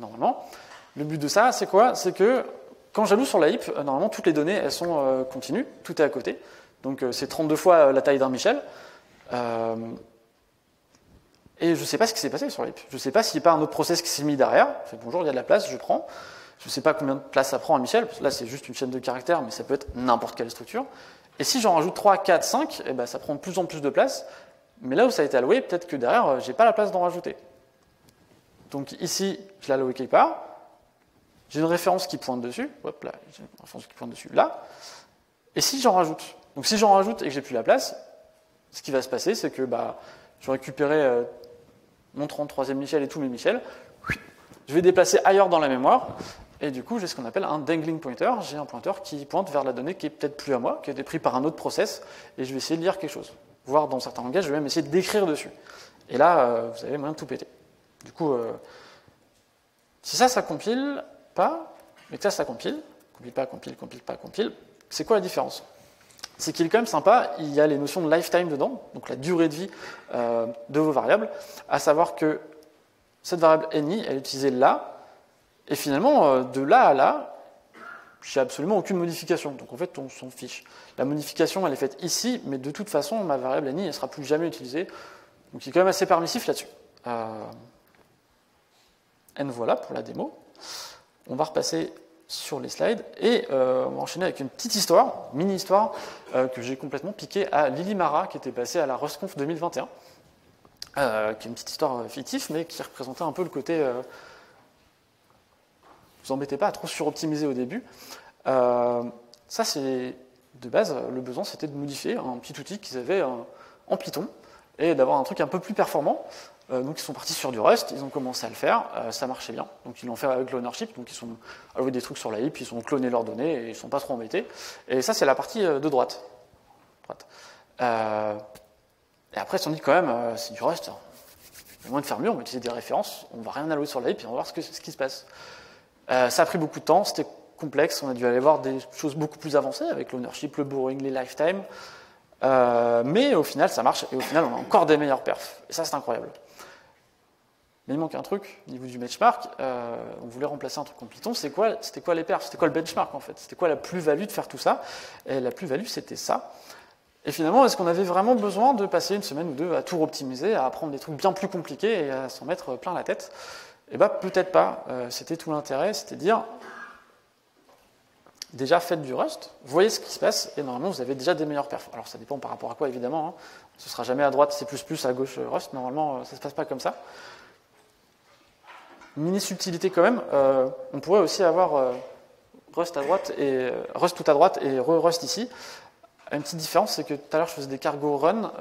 normalement. Le but de ça, c'est quoi? C'est que quand j'alloue sur la heap, normalement, toutes les données, elles sont continues, tout est à côté. Donc c'est 32 fois la taille d'un Michel. Et je ne sais pas ce qui s'est passé sur la heap. Je ne sais pas s'il n'y a pas un autre process qui s'est mis derrière. Je fais bonjour, il y a de la place, je prends. Je ne sais pas combien de place ça prend un Michel, parce que là c'est juste une chaîne de caractères, mais ça peut être n'importe quelle structure. Et si j'en rajoute 3, 4, 5, eh ben, ça prend de plus en plus de place. Mais là où ça a été alloué, peut-être que derrière, je n'ai pas la place d'en rajouter. Donc ici, je l'ai alloué quelque part. J'ai une référence qui pointe dessus. Hop là, j'ai une référence qui pointe dessus là. Et si j'en rajoute? Donc si j'en rajoute et que j'ai plus la place, ce qui va se passer, c'est que je vais récupérer mon 33e Michel et tous mes Michel. Je vais déplacer ailleurs dans la mémoire. Et du coup, j'ai ce qu'on appelle un dangling pointer. J'ai un pointeur qui pointe vers la donnée qui est peut-être plus à moi, qui a été pris par un autre process. Et je vais essayer de lire quelque chose. Voire dans certains langages, je vais même essayer d'écrire dessus. Et là, vous avez moyen de tout péter. Du coup, si ça compile pas, mais que ça compile, compile pas, compile, c'est quoi la différence? C'est qu'il est quand même sympa, il y a les notions de lifetime dedans, donc la durée de vie de vos variables, à savoir que cette variable ni, elle est utilisée là, et finalement, de là à là, j'ai absolument aucune modification. Donc en fait, on s'en fiche. La modification, elle est faite ici, mais de toute façon, ma variable ni, elle ne sera plus jamais utilisée. Donc il est quand même assez permissif là-dessus. Voilà pour la démo. On va repasser sur les slides et on va enchaîner avec une petite histoire, mini-histoire, que j'ai complètement piquée à Lily Mara, qui était passée à la RustConf 2021, qui est une petite histoire fictive, mais qui représentait un peu le côté... vous embêtez pas à trop suroptimiser au début. Ça, c'est de base, le besoin, c'était de modifier un petit outil qu'ils avaient en Python et d'avoir un truc un peu plus performant. Donc ils sont partis sur du Rust, ils ont commencé à le faire, ça marchait bien. Donc ils l'ont fait avec l'ownership, donc ils ont alloué des trucs sur la heap, ils ont cloné leurs données et ils ne sont pas trop embêtés. Et ça, c'est la partie de droite. Et après, ils se sont dit quand même, c'est du Rust, il y a moyen de faire mieux, on va utiliser des références, on ne va rien allouer sur la heap et on va voir ce qui se passe. Ça a pris beaucoup de temps, c'était complexe, on a dû aller voir des choses beaucoup plus avancées avec l'ownership, le borrowing, les lifetime. Mais au final, ça marche et au final, on a encore des meilleurs perfs. Et ça, c'est incroyable. Mais il manque un truc au niveau du benchmark. On voulait remplacer un truc en Python. C'était quoi les perfs? C'était quoi le benchmark en fait? C'était quoi la plus-value de faire tout ça? Et la plus-value, c'était ça. Et finalement, est-ce qu'on avait vraiment besoin de passer une semaine ou deux à tout optimiser, à apprendre des trucs bien plus compliqués et à s'en mettre plein la tête? Eh bien, peut-être pas. C'était tout l'intérêt, c'était de dire, déjà faites du Rust, voyez ce qui se passe, et normalement vous avez déjà des meilleurs perfs. Alors ça dépend par rapport à quoi, évidemment. Ce ne sera jamais à droite C++, à gauche Rust, normalement ça ne se passe pas comme ça. Mini subtilité quand même, on pourrait aussi avoir Rust à droite et Rust tout à droite et Rust ici. Une petite différence, c'est que tout à l'heure je faisais des cargo run,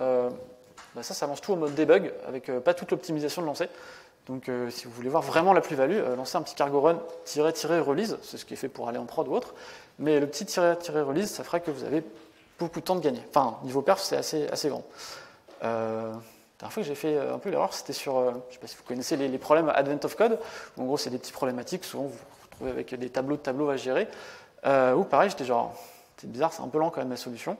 ça lance tout en mode debug, avec pas toute l'optimisation de lancer. Donc si vous voulez voir vraiment la plus-value, lancez un petit cargo run -release, c'est ce qui est fait pour aller en prod ou autre, mais le petit -release, ça fera que vous avez beaucoup de temps de gagner. Enfin, niveau perf, c'est assez grand. La dernière fois que j'ai fait un peu l'erreur, c'était sur, je ne sais pas si vous connaissez les problèmes Advent of Code, où en gros c'est des petites problématiques, souvent vous vous retrouvez avec des tableaux de tableaux à gérer, où pareil, j'étais genre, c'est bizarre, c'est un peu lent quand même la solution.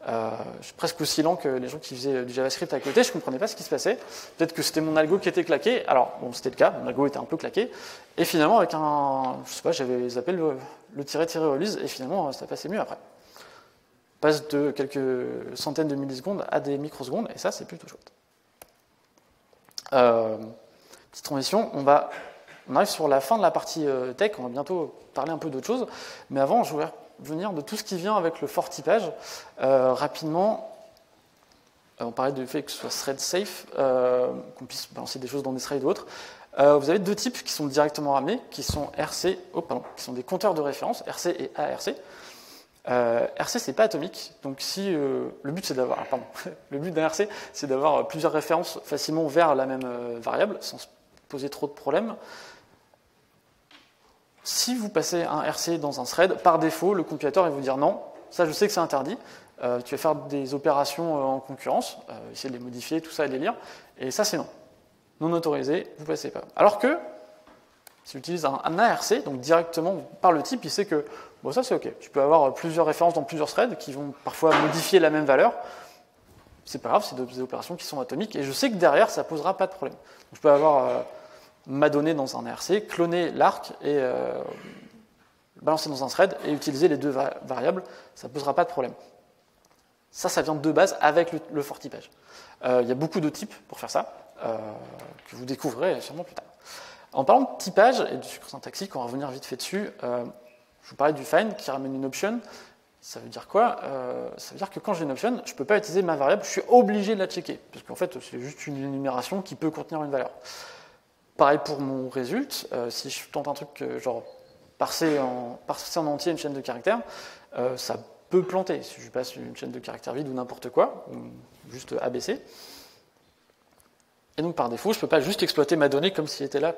Je suis presque aussi lent que les gens qui faisaient du JavaScript à côté, je ne comprenais pas ce qui se passait. Peut-être que c'était mon algo qui était claqué. Alors, bon, c'était le cas, mon algo était un peu claqué. Et finalement, avec je sais pas, j'avais zappé le -release, et finalement, ça passait mieux après. On passe de quelques centaines de millisecondes à des microsecondes, et ça, c'est plutôt chouette. Petite transition, on arrive sur la fin de la partie tech, on va bientôt parler un peu d'autre chose, mais avant, je voulais venir de tout ce qui vient avec le fort typage. Rapidement, on parlait du fait que ce soit thread safe, qu'on puisse balancer des choses dans des threads ou autres. Vous avez deux types qui sont directement ramenés, qui sont qui sont des compteurs de référence, RC et ARC. RC, c'est pas atomique, donc si le but c'est d'avoir, le but d'un RC, c'est d'avoir plusieurs références facilement vers la même variable, sans se poser trop de problèmes. Si vous passez un RC dans un thread, par défaut, le compilateur va vous dire non, ça je sais que c'est interdit, tu vas faire des opérations en concurrence, essayer de les modifier, tout ça et les lire, et ça c'est non. Non autorisé, vous passez pas. Alors que, si tu utilises un ARC, donc directement par le type, il sait que bon, ça c'est ok, tu peux avoir plusieurs références dans plusieurs threads qui vont parfois modifier la même valeur, c'est pas grave, c'est des opérations qui sont atomiques, et je sais que derrière ça posera pas de problème. Donc, je peux avoir ma donnée dans un ARC, cloner l'arc et balancer dans un thread et utiliser les deux variables, ça ne posera pas de problème. Ça vient de base avec le fort typage. Il y a beaucoup de types pour faire ça, que vous découvrirez sûrement plus tard. En parlant de typage et du sucre syntaxique, on va revenir vite fait dessus. Je vous parlais du find qui ramène une option. Ça veut dire quoi? Ça veut dire que quand j'ai une option, je ne peux pas utiliser ma variable, je suis obligé de la checker, parce qu'en fait, c'est juste une énumération qui peut contenir une valeur. Pareil pour mon result, si je tente un truc genre parser en entier une chaîne de caractères, ça peut planter. Si je passe une chaîne de caractères vide ou n'importe quoi, ou juste ABC. Et donc par défaut, je ne peux pas juste exploiter ma donnée comme si elle était là.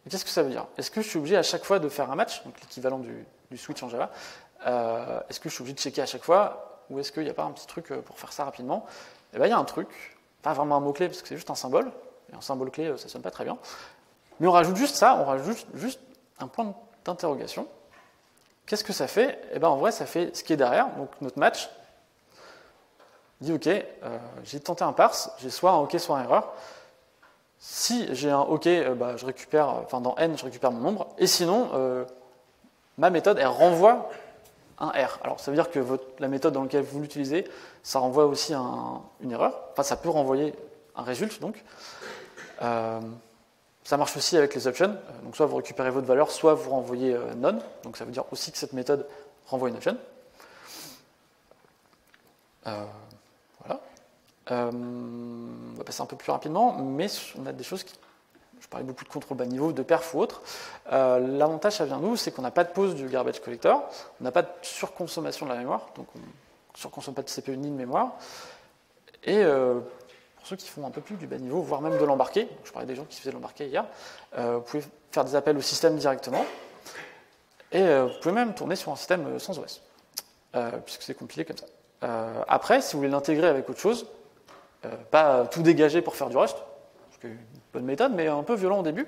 Et qu'est-ce que ça veut dire? Est-ce que je suis obligé à chaque fois de faire un match, donc l'équivalent du switch en Java? Est-ce que je suis obligé de checker à chaque fois, ou est-ce qu'il n'y a pas un petit truc pour faire ça rapidement? Eh bien, il y a un truc. Pas vraiment un mot-clé, parce que c'est juste un symbole, et un symbole clé, ça ne sonne pas très bien. Mais on rajoute juste ça, on rajoute juste un point d'interrogation. Qu'est-ce que ça fait? Eh bien, en vrai, ça fait ce qui est derrière, donc notre match. Dit OK, j'ai tenté un parse, j'ai soit un OK, soit un erreur. Si j'ai un OK, je récupère, dans n, je récupère mon nombre, et sinon, ma méthode, elle renvoie un R. Alors, ça veut dire que la méthode dans laquelle vous l'utilisez, ça renvoie aussi une erreur. Enfin, ça peut renvoyer un result, donc. Ça marche aussi avec les options. Donc, soit vous récupérez votre valeur, soit vous renvoyez none. Donc, ça veut dire aussi que cette méthode renvoie une option. Voilà. On va passer un peu plus rapidement, mais on a des choses qui... Je parlais beaucoup de contrôle bas niveau, de perf ou autre. L'avantage, ça vient d'où? C'est qu'on n'a pas de pause du garbage collector, on n'a pas de surconsommation de la mémoire, donc on ne surconsomme pas de CPU ni de mémoire. Et pour ceux qui font un peu plus du bas niveau, voire même de l'embarqué, je parlais des gens qui faisaient de l'embarqué hier, vous pouvez faire des appels au système directement, et vous pouvez même tourner sur un système sans OS, puisque c'est compilé comme ça. Après, si vous voulez l'intégrer avec autre chose, pas tout dégager pour faire du Rust, une bonne méthode, mais un peu violent au début,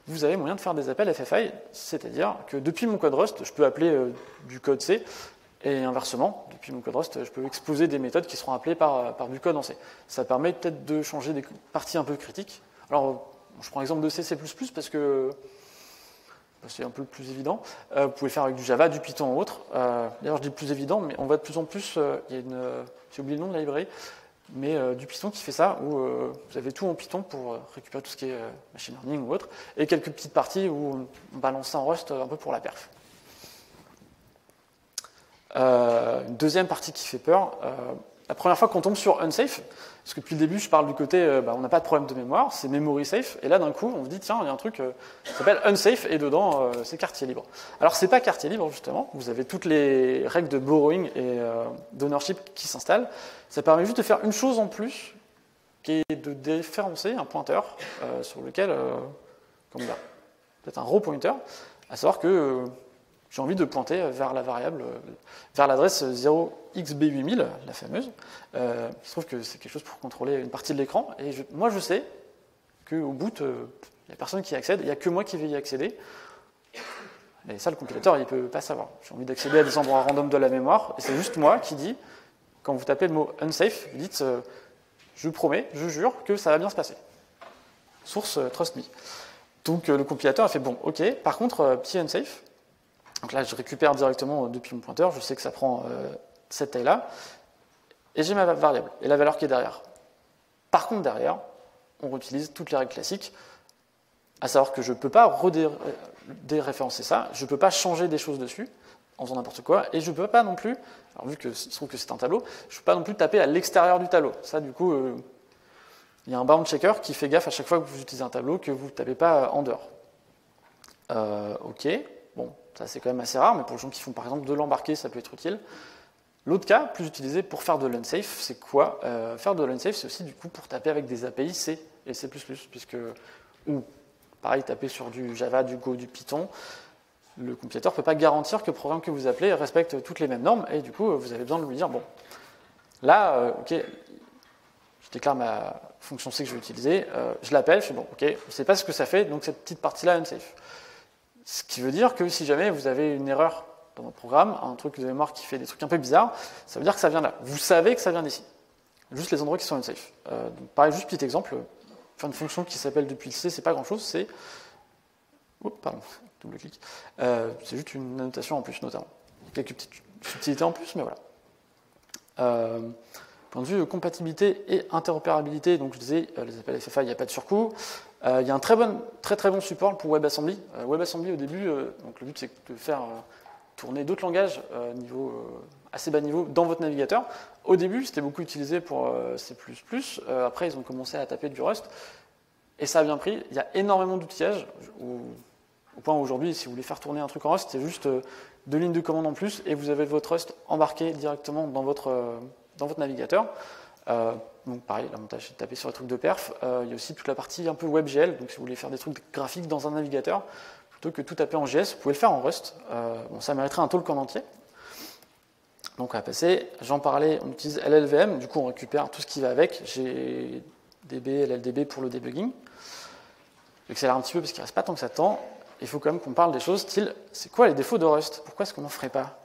vous avez moyen de faire des appels FFI, c'est-à-dire que depuis mon code Rust, je peux appeler du code C, et inversement, depuis mon code Rust, je peux exposer des méthodes qui seront appelées par du code en C. Ça permet peut-être de changer des parties un peu critiques. Alors, je prends l'exemple de C++ parce que c'est un peu le plus évident. Vous pouvez le faire avec du Java, du Python ou autre. D'ailleurs, je dis plus évident, mais on voit de plus en plus, il y a j'ai oublié le nom de la librairie, mais du Python qui fait ça, où vous avez tout en Python pour récupérer tout ce qui est machine learning ou autre, et quelques petites parties où on balance ça en Rust un peu pour la perf. Une deuxième partie qui fait peur, la première fois qu'on tombe sur unsafe, parce que depuis le début je parle du côté on n'a pas de problème de mémoire, c'est memory safe, et là d'un coup on se dit tiens il y a un truc qui s'appelle unsafe, et dedans c'est quartier libre. Alors c'est pas quartier libre justement, vous avez toutes les règles de borrowing et d'ownership qui s'installent, ça permet juste de faire une chose en plus, qui est de déréférencer un pointeur sur lequel, comment dire, peut-être un raw pointer, à savoir que j'ai envie de pointer vers la variable, vers l'adresse 0xb8000, la fameuse. Il se trouve que c'est quelque chose pour contrôler une partie de l'écran. Et moi, je sais qu'au boot, il n'y a personne qui y accède, il n'y a que moi qui vais y accéder. Et ça, le compilateur, il ne peut pas savoir. J'ai envie d'accéder à des endroits random de la mémoire, et c'est juste moi qui dis, quand vous tapez le mot unsafe, vous dites je promets, je jure que ça va bien se passer. Source trust me. Donc le compilateur a fait bon, ok, par contre, petit unsafe. Donc là, je récupère directement depuis mon pointeur, je sais que ça prend cette taille-là, et j'ai ma variable, et la valeur qui est derrière. Par contre, derrière, on réutilise toutes les règles classiques, à savoir que je ne peux pas déréférencer ça, je ne peux pas changer des choses dessus, en faisant n'importe quoi, et je ne peux pas non plus, alors vu que je trouve que c'est un tableau, je ne peux pas non plus taper à l'extérieur du tableau. Ça, du coup, il y a un bound checker qui fait gaffe à chaque fois que vous utilisez un tableau, que vous ne tapez pas en dehors. Ok, bon. Ça, c'est quand même assez rare, mais pour les gens qui font par exemple de l'embarquer, ça peut être utile. L'autre cas, plus utilisé pour faire de l'unsafe, c'est quoi? Faire de l'unsafe, c'est aussi du coup pour taper avec des API C et C++, ou pareil, taper sur du Java, du Go, du Python. Le compilateur ne peut pas garantir que le programme que vous appelez respecte toutes les mêmes normes, et du coup, vous avez besoin de lui dire, bon, là, ok, je déclare ma fonction C que je vais utiliser, je l'appelle, je fais bon, ok, je ne sais pas ce que ça fait, donc cette petite partie-là, unsafe. Ce qui veut dire que si jamais vous avez une erreur dans votre programme, un truc de mémoire qui fait des trucs un peu bizarres, ça veut dire que ça vient là. Vous savez que ça vient d'ici. Juste les endroits qui sont unsafe. Donc pareil, juste petit exemple, faire une fonction qui s'appelle depuis le C, c'est pas grand-chose, c'est... Oh, pardon, double-clic. C'est juste une annotation en plus, notamment. Quelques petites subtilités en plus, mais voilà. Point de vue compatibilité et interopérabilité, donc je disais, les appels FFA, il n'y a pas de surcoût. Il y a un très bon support pour WebAssembly. WebAssembly, au début, donc le but c'est de faire tourner d'autres langages assez bas niveau dans votre navigateur. Au début, c'était beaucoup utilisé pour C++. Après, ils ont commencé à taper du Rust. Et ça a bien pris. Il y a énormément d'outillages. Au point où aujourd'hui, si vous voulez faire tourner un truc en Rust, c'est juste 2 lignes de commande en plus et vous avez votre Rust embarqué directement dans votre navigateur. Donc pareil, l'avantage c'est de taper sur les trucs de perf. Il y a aussi toute la partie un peu WebGL, donc si vous voulez faire des trucs graphiques dans un navigateur, plutôt que tout taper en JS, vous pouvez le faire en Rust. Bon, ça mériterait un talk en entier. Donc on va passer, j'en parlais, on utilise LLVM, du coup on récupère tout ce qui va avec, GDB, LLDB pour le debugging. J'accélère un petit peu parce qu'il ne reste pas tant que ça de temps. Il faut quand même qu'on parle des choses style, c'est quoi les défauts de Rust? Pourquoi est-ce qu'on n'en ferait pas?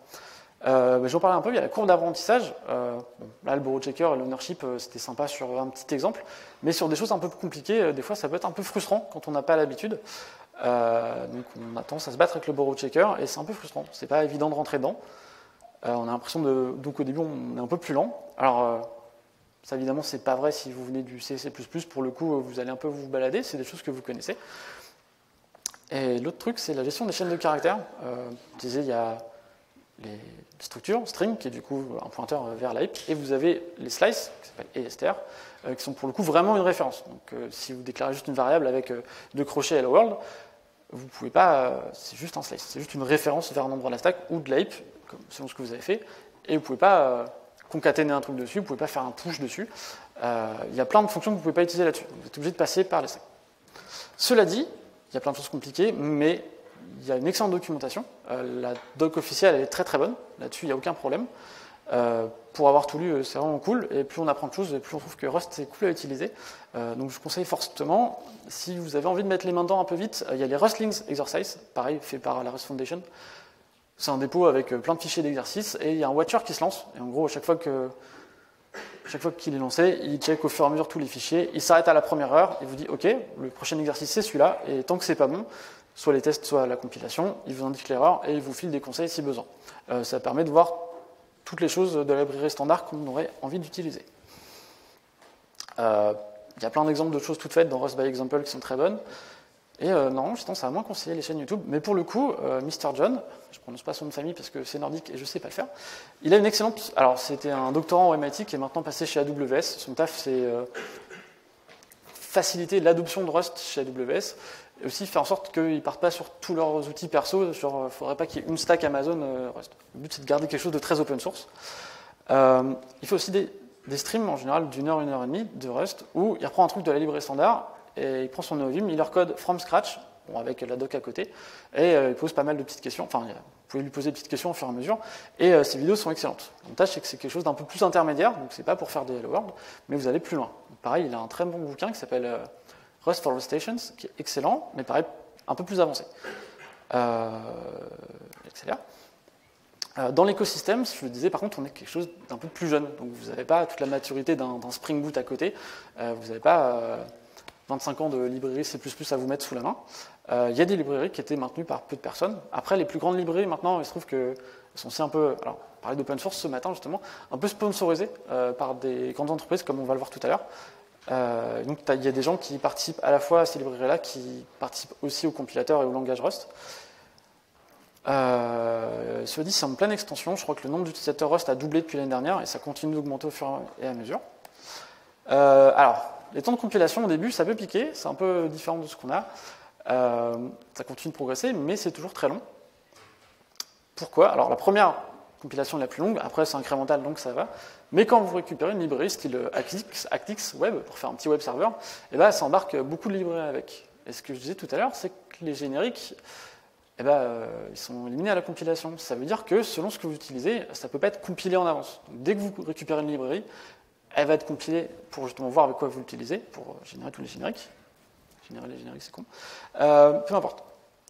J'en parlais un peu, il y a la courbe d'apprentissage. Là, le borrow checker et l'ownership, c'était sympa sur un petit exemple, mais sur des choses un peu plus compliquées, des fois, ça peut être un peu frustrant quand on n'a pas l'habitude. Donc, on a tendance à se battre avec le borrow checker et c'est un peu frustrant. C'est pas évident de rentrer dedans. On a l'impression donc au début, on est un peu plus lent. Alors, ça, évidemment, c'est pas vrai si vous venez du C++. Pour le coup, vous allez un peu vous balader. C'est des choses que vous connaissez. Et l'autre truc, c'est la gestion des chaînes de caractères. Je disais, il y a les structures, string, qui est du coup un pointeur vers l'heap, et vous avez les slices, qui s'appellent ESTR, qui sont pour le coup vraiment une référence. Donc si vous déclarez juste une variable avec 2 crochets hello world, vous pouvez pas, c'est juste un slice, c'est juste une référence vers un endroit de la stack ou de l'heap, selon ce que vous avez fait, et vous pouvez pas concaténer un truc dessus, vous pouvez pas faire un push dessus. Il y a plein de fonctions que vous pouvez pas utiliser là-dessus. Vous êtes obligé de passer par les stacks. Cela dit, il y a plein de choses compliquées, mais il y a une excellente documentation. La doc officielle elle est très très bonne. Là-dessus, il n'y a aucun problème. Pour avoir tout lu, c'est vraiment cool. Et plus on apprend de choses, et plus on trouve que Rust, c'est cool à utiliser. Donc je vous conseille fortement, si vous avez envie de mettre les mains dedans un peu vite, il y a les Rustlings Exercise, pareil, fait par la Rust Foundation. C'est un dépôt avec plein de fichiers d'exercices, et il y a un watcher qui se lance. Et en gros, à chaque fois qu'il est lancé, il check au fur et à mesure tous les fichiers, il s'arrête à la première heure, il vous dit « Ok, le prochain exercice, c'est celui-là, et tant que c'est pas bon, soit les tests, soit la compilation, il vous indique l'erreur et il vous file des conseils si besoin. » Ça permet de voir toutes les choses de la librairie standard qu'on aurait envie d'utiliser. Il y a plein d'exemples de choses toutes faites dans Rust by Example qui sont très bonnes. Et non, je pense à moins conseiller les chaînes YouTube. Mais pour le coup, Mr. John, je ne prononce pas son nom de famille parce que c'est nordique et je ne sais pas le faire, il a une excellente... Alors, c'était un doctorant en MIT qui est maintenant passé chez AWS. Son taf, c'est faciliter l'adoption de Rust chez AWS et aussi faire en sorte qu'ils ne partent pas sur tous leurs outils perso. Genre, il ne faudrait pas qu'il y ait une stack Amazon Rust. Le but, c'est de garder quelque chose de très open source. Il fait aussi des streams en général d'1 heure, 1 heure et demie de Rust où il reprend un truc de la librairie standard et il prend son NeoVim, il leur code from scratch, bon, avec la doc à côté, et il pose pas mal de petites questions. Enfin, vous pouvez lui poser des petites questions au fur et à mesure, et ces vidéos sont excellentes. L'avantage, c'est que c'est quelque chose d'un peu plus intermédiaire, donc c'est pas pour faire des Hello World, mais vous allez plus loin. Donc, pareil, il a un très bon bouquin qui s'appelle Rust for Stations, qui est excellent, mais pareil, un peu plus avancé. J'accélère. Dans l'écosystème, je le disais, par contre, on est quelque chose d'un peu plus jeune. Donc vous n'avez pas toute la maturité d'un Spring Boot à côté. Vous n'avez pas 25 ans de librairie C++ à vous mettre sous la main. Il y a des librairies qui étaient maintenues par peu de personnes. Après, les plus grandes librairies, maintenant, il se trouve qu'elles sont aussi un peu... Alors, on parlait d'open source ce matin, justement, un peu sponsorisées par des grandes entreprises, comme on va le voir tout à l'heure. Donc il y a des gens qui participent à la fois à ces librairies-là, qui participent aussi au compilateur et au langage Rust. Cela dit, c'est en pleine extension. Je crois que le nombre d'utilisateurs Rust a doublé depuis l'année dernière et ça continue d'augmenter au fur et à mesure. Alors, les temps de compilation au début, ça peut piquer, c'est un peu différent de ce qu'on a. Ça continue de progresser, mais c'est toujours très long. Pourquoi? Alors, la première compilation est la plus longue, après c'est incrémental, donc ça va. Mais quand vous récupérez une librairie style Actix Web, pour faire un petit web server, et ben, ça embarque beaucoup de librairies avec. Et ce que je disais tout à l'heure, c'est que les génériques, ils sont éliminés à la compilation. Ça veut dire que selon ce que vous utilisez, ça ne peut pas être compilé en avance. Donc, dès que vous récupérez une librairie, elle va être compilée pour justement voir avec quoi vous l'utilisez, pour générer tous les génériques. Générer les génériques, c'est con. Peu importe.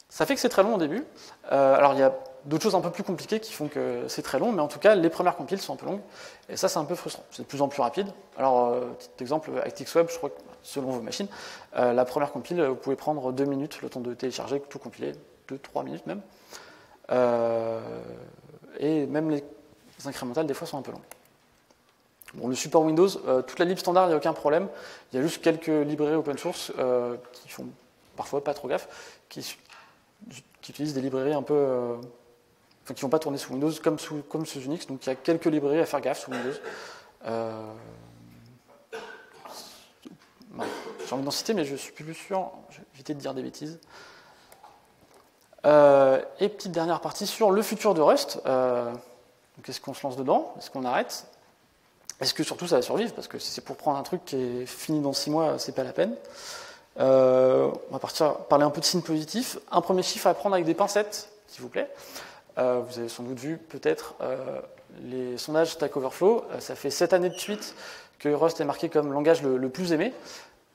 Ça fait que c'est très long au début. Alors, il y a d'autres choses un peu plus compliquées qui font que c'est très long, mais en tout cas, les premières compiles sont un peu longues. Et ça, c'est un peu frustrant. C'est de plus en plus rapide. Alors, petit exemple, ActixWeb, je crois que selon vos machines, la première compile, vous pouvez prendre 2 minutes, le temps de télécharger, tout compiler, 2-3 minutes même. Et même les incrémentales, des fois, sont un peu longues. Bon, le support Windows, toute la lib standard, il n'y a aucun problème. Il y a juste quelques librairies open source qui font parfois pas trop gaffe, qui utilisent des librairies un peu... qui ne vont pas tourner sous Windows comme sous Unix. Donc il y a quelques librairies à faire gaffe sous Windows. J'ai envie d'en citer, mais je ne suis plus sûr. Je vais éviter de dire des bêtises. Et petite dernière partie sur le futur de Rust. Donc est-ce qu'on se lance dedans? Est-ce qu'on arrête? Est-ce que surtout ça va survivre? Parce que si c'est pour prendre un truc qui est fini dans 6 mois, c'est pas la peine. On va parler un peu de signes positifs. Un premier chiffre à prendre avec des pincettes, s'il vous plaît. Vous avez sans doute vu peut-être les sondages Stack Overflow. Ça fait 7 années de suite que Rust est marqué comme langage le plus aimé.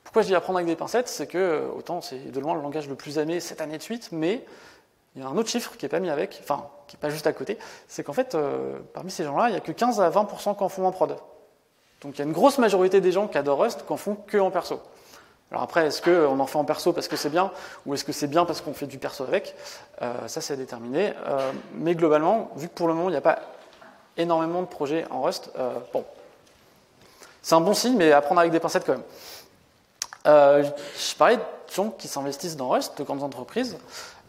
Pourquoi je dis à prendre avec des pincettes? C'est que autant c'est de loin le langage le plus aimé 7 années de suite, mais il y a un autre chiffre qui n'est pas mis avec, enfin qui n'est pas juste à côté, c'est qu'en fait parmi ces gens-là, il n'y a que 15 à 20% qui en font en prod. Donc il y a une grosse majorité des gens qui adorent Rust qui en font que en perso. Alors après, est-ce qu'on en fait en perso parce que c'est bien, ou est-ce que c'est bien parce qu'on fait du perso avec? Ça, c'est à déterminer. Mais globalement, vu que pour le moment, il n'y a pas énormément de projets en Rust, bon, c'est un bon signe, mais à prendre avec des pincettes quand même. Je parlais de gens qui s'investissent dans Rust, de grandes entreprises,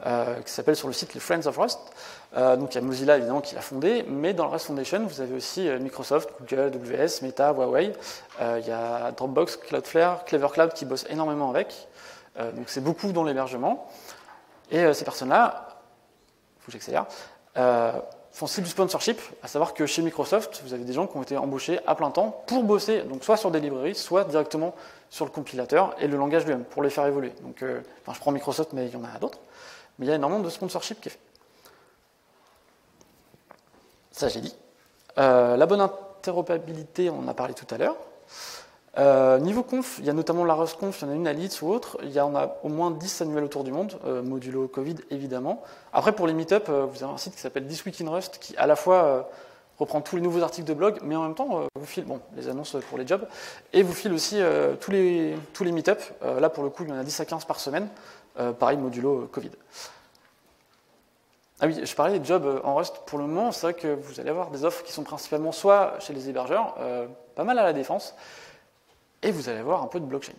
qui s'appellent sur le site les Friends of Rust. Donc il y a Mozilla évidemment qui l'a fondé, mais dans le Rust Foundation, vous avez aussi Microsoft, Google, AWS, Meta, Huawei. Il y a Dropbox, Cloudflare, Clever Cloud qui bossent énormément avec. Donc c'est beaucoup dans l'hébergement. Et ces personnes-là, il faut que j'accélère, font aussi du sponsorship, à savoir que chez Microsoft, vous avez des gens qui ont été embauchés à plein temps pour bosser, donc soit sur des librairies, soit directement sur le compilateur et le langage lui-même, pour les faire évoluer. Donc, je prends Microsoft, mais il y en a d'autres. Mais il y a énormément de sponsorship qui est fait. Ça, j'ai dit. La bonne interopérabilité, on en a parlé tout à l'heure. Niveau conf, il y a notamment la RustConf, il y en a une à Leeds ou autre. Il y en a au moins 10 annuels autour du monde, modulo Covid évidemment. Après, pour les meet-up, vous avez un site qui s'appelle This Week in Rust qui à la fois reprend tous les nouveaux articles de blog, mais en même temps vous file les annonces pour les jobs, et vous file aussi tous les meet-up. Là, pour le coup, il y en a 10 à 15 par semaine. Pareil, modulo Covid. Ah oui, je parlais des jobs en Rust. Pour le moment, c'est vrai que vous allez avoir des offres qui sont principalement soit chez les hébergeurs, pas mal à la défense, Et vous allez avoir un peu de blockchain.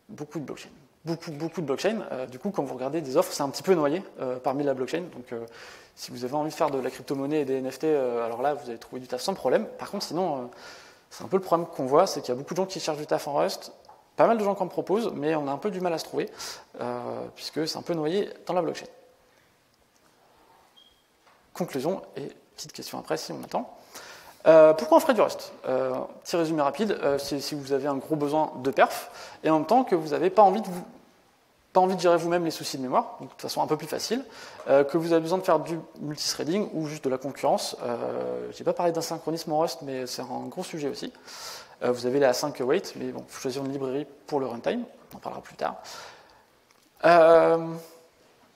Beaucoup de blockchain. Beaucoup de blockchain. Du coup, quand vous regardez des offres, c'est un petit peu noyé parmi la blockchain. Donc, si vous avez envie de faire de la crypto-monnaie et des NFT, alors là, vous allez trouver du taf sans problème. Par contre, sinon, c'est un peu le problème qu'on voit, c'est qu'il y a beaucoup de gens qui cherchent du taf en Rust, pas mal de gens qui en proposent, mais on a un peu du mal à se trouver, puisque c'est un peu noyé dans la blockchain. Conclusion, et petite question après, si on attend. Pourquoi on ferait du Rust? Petit résumé rapide, c'est si vous avez un gros besoin de perf, et en même temps que vous n'avez pas envie de gérer vous-même les soucis de mémoire, donc de façon un peu plus facile, que vous avez besoin de faire du multithreading ou juste de la concurrence. Je n'ai pas parlé d'asynchronisme en Rust, mais c'est un gros sujet aussi. Vous avez les async await, mais bon, il faut choisir une librairie pour le runtime, on en parlera plus tard.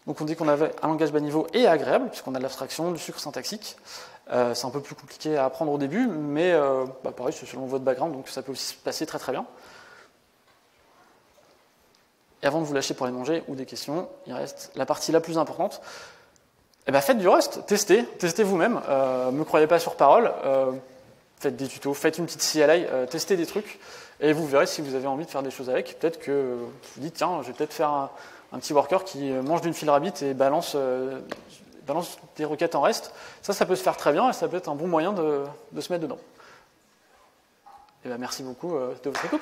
Donc on dit qu'on avait un langage bas niveau et agréable, puisqu'on a de l'abstraction, du sucre syntaxique. C'est un peu plus compliqué à apprendre au début, mais pareil, c'est selon votre background, donc ça peut aussi se passer très très bien. Et avant de vous lâcher pour aller manger ou des questions, il reste la partie la plus importante. Eh ben, faites du Rust, testez vous-même, ne me croyez pas sur parole, faites des tutos, faites une petite CLI, testez des trucs, et vous verrez si vous avez envie de faire des choses avec. Peut-être que vous vous dites, tiens, je vais peut-être faire un petit worker qui mange d'une file rabbit et balance des requêtes en reste. Ça peut se faire très bien, et ça peut être un bon moyen de se mettre dedans. Et ben, merci beaucoup de votre écoute.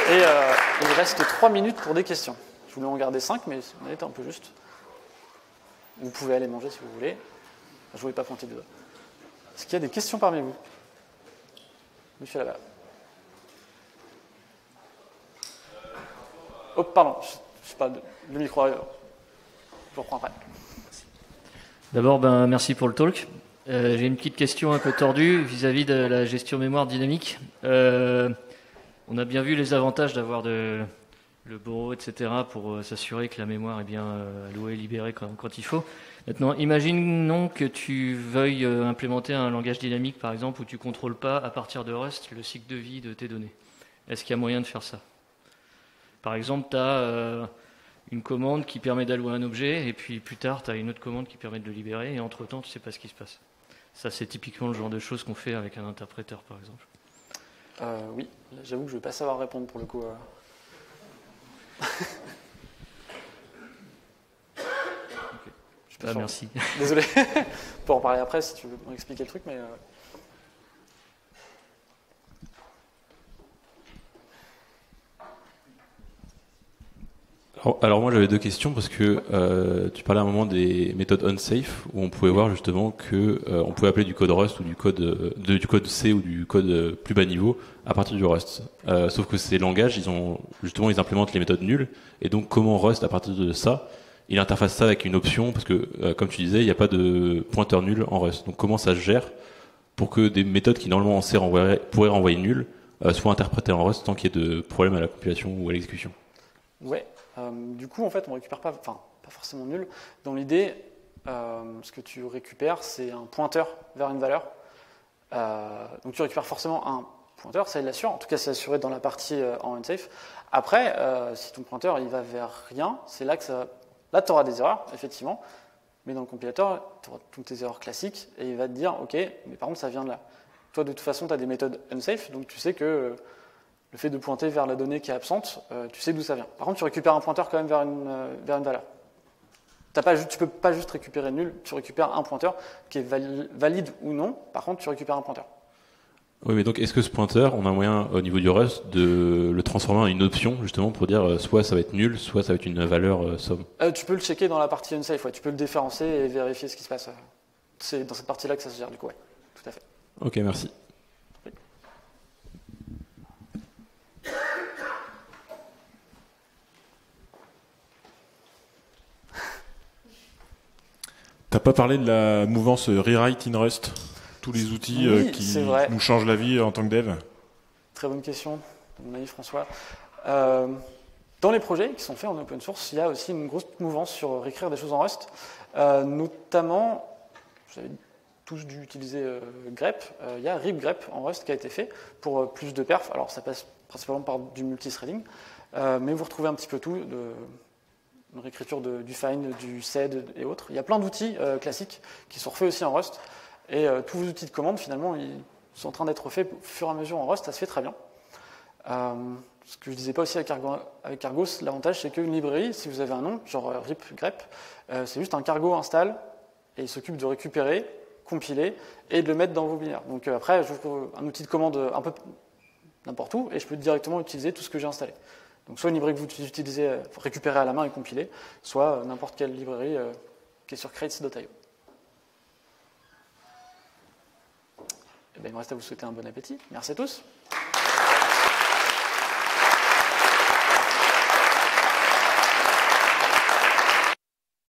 Et il reste 3 minutes pour des questions. Je voulais en garder 5, mais on était un peu juste. Vous pouvez aller manger si vous voulez. Je ne voulais pas pointer du doigt. Est-ce qu'il y a des questions parmi vous? Monsieur là-bas. Oh, pardon, je sais pas, le micro, je vous reprends après. D'abord, merci pour le talk. J'ai une petite question un peu tordue vis-à-vis de la gestion mémoire dynamique. On a bien vu les avantages d'avoir le borrow, etc., pour s'assurer que la mémoire est bien allouée, libérée quand il faut. Maintenant, imaginons que tu veuilles implémenter un langage dynamique, par exemple, où tu ne contrôles pas, à partir de Rust, le cycle de vie de tes données. Est-ce qu'il y a moyen de faire ça? Par exemple, tu as une commande qui permet d'allouer un objet, et puis plus tard, tu as une autre commande qui permet de le libérer, et entre-temps, tu ne sais pas ce qui se passe. Ça, c'est typiquement le genre de choses qu'on fait avec un interpréteur, par exemple. Oui, j'avoue que je ne vais pas savoir répondre pour le coup. Okay. Merci. Désolé. On peut en parler après si tu veux m'expliquer le truc, mais. Alors moi j'avais deux questions parce que tu parlais à un moment des méthodes unsafe où on pouvait voir justement que on pouvait appeler du code Rust ou du code C ou du code plus bas niveau à partir du Rust. Sauf que ces langages ils implémentent les méthodes nulles et donc comment Rust à partir de ça il interface ça avec une option parce que comme tu disais il n'y a pas de pointeur nul en Rust. Donc comment ça se gère pour que des méthodes qui normalement en C pourraient renvoyer nul soient interprétées en Rust tant qu'il y ait de problèmes à la compilation ou à l'exécution? Ouais. Du coup, en fait, on récupère pas forcément nul. Dans l'idée, ce que tu récupères, c'est un pointeur vers une valeur. Donc, tu récupères forcément un pointeur, ça il l'assure. En tout cas, c'est assuré dans la partie en unsafe. Après, si ton pointeur il va vers rien, c'est là que là, tu auras des erreurs, effectivement. Mais dans le compilateur, tu auras toutes tes erreurs classiques et il va te dire, OK, mais par contre, ça vient de là. Toi, de toute façon, tu as des méthodes unsafe, donc tu sais que le fait de pointer vers la donnée qui est absente, tu sais d'où ça vient. Par contre, tu récupères un pointeur quand même vers une valeur. Tu ne peux pas juste récupérer nul, tu récupères un pointeur qui est valide ou non. Par contre, tu récupères un pointeur. Oui, mais donc est-ce que ce pointeur, on a moyen au niveau du Rust de le transformer en une option justement pour dire soit ça va être nul, soit ça va être une valeur somme? Tu peux le checker dans la partie unsafe, ouais. Tu peux le déférencer et vérifier ce qui se passe. C'est dans cette partie-là que ça se gère du coup, ouais. Tout à fait. Ok, merci. T'as pas parlé de la mouvance Rewrite in Rust, tous les outils qui nous changent la vie en tant que dev? Très bonne question, à mon avis François. Dans les projets qui sont faits en open source, il y a aussi une grosse mouvance sur réécrire des choses en Rust. Notamment, vous avez tous dû utiliser grep, il y a ripgrep en Rust qui a été fait pour plus de perf. Alors ça passe principalement par du multithreading, mais vous retrouvez un petit peu tout, une réécriture du find, du sed et autres. Il y a plein d'outils classiques qui sont refaits aussi en Rust, et tous vos outils de commande, finalement, ils sont en train d'être faits au fur et à mesure en Rust, ça se fait très bien. Ce que je ne disais pas aussi avec Argos, l'avantage c'est qu'une librairie, si vous avez un nom, genre rip grep, c'est juste un cargo install et il s'occupe de récupérer, compiler et de le mettre dans vos binaires. Donc après, je trouve un outil de commande un peu n'importe où et je peux directement utiliser tout ce que j'ai installé. Donc soit une librairie que vous utilisez récupérer à la main et compiler, soit n'importe quelle librairie qui est sur crates.io. Et bien, il me reste à vous souhaiter un bon appétit. Merci à tous.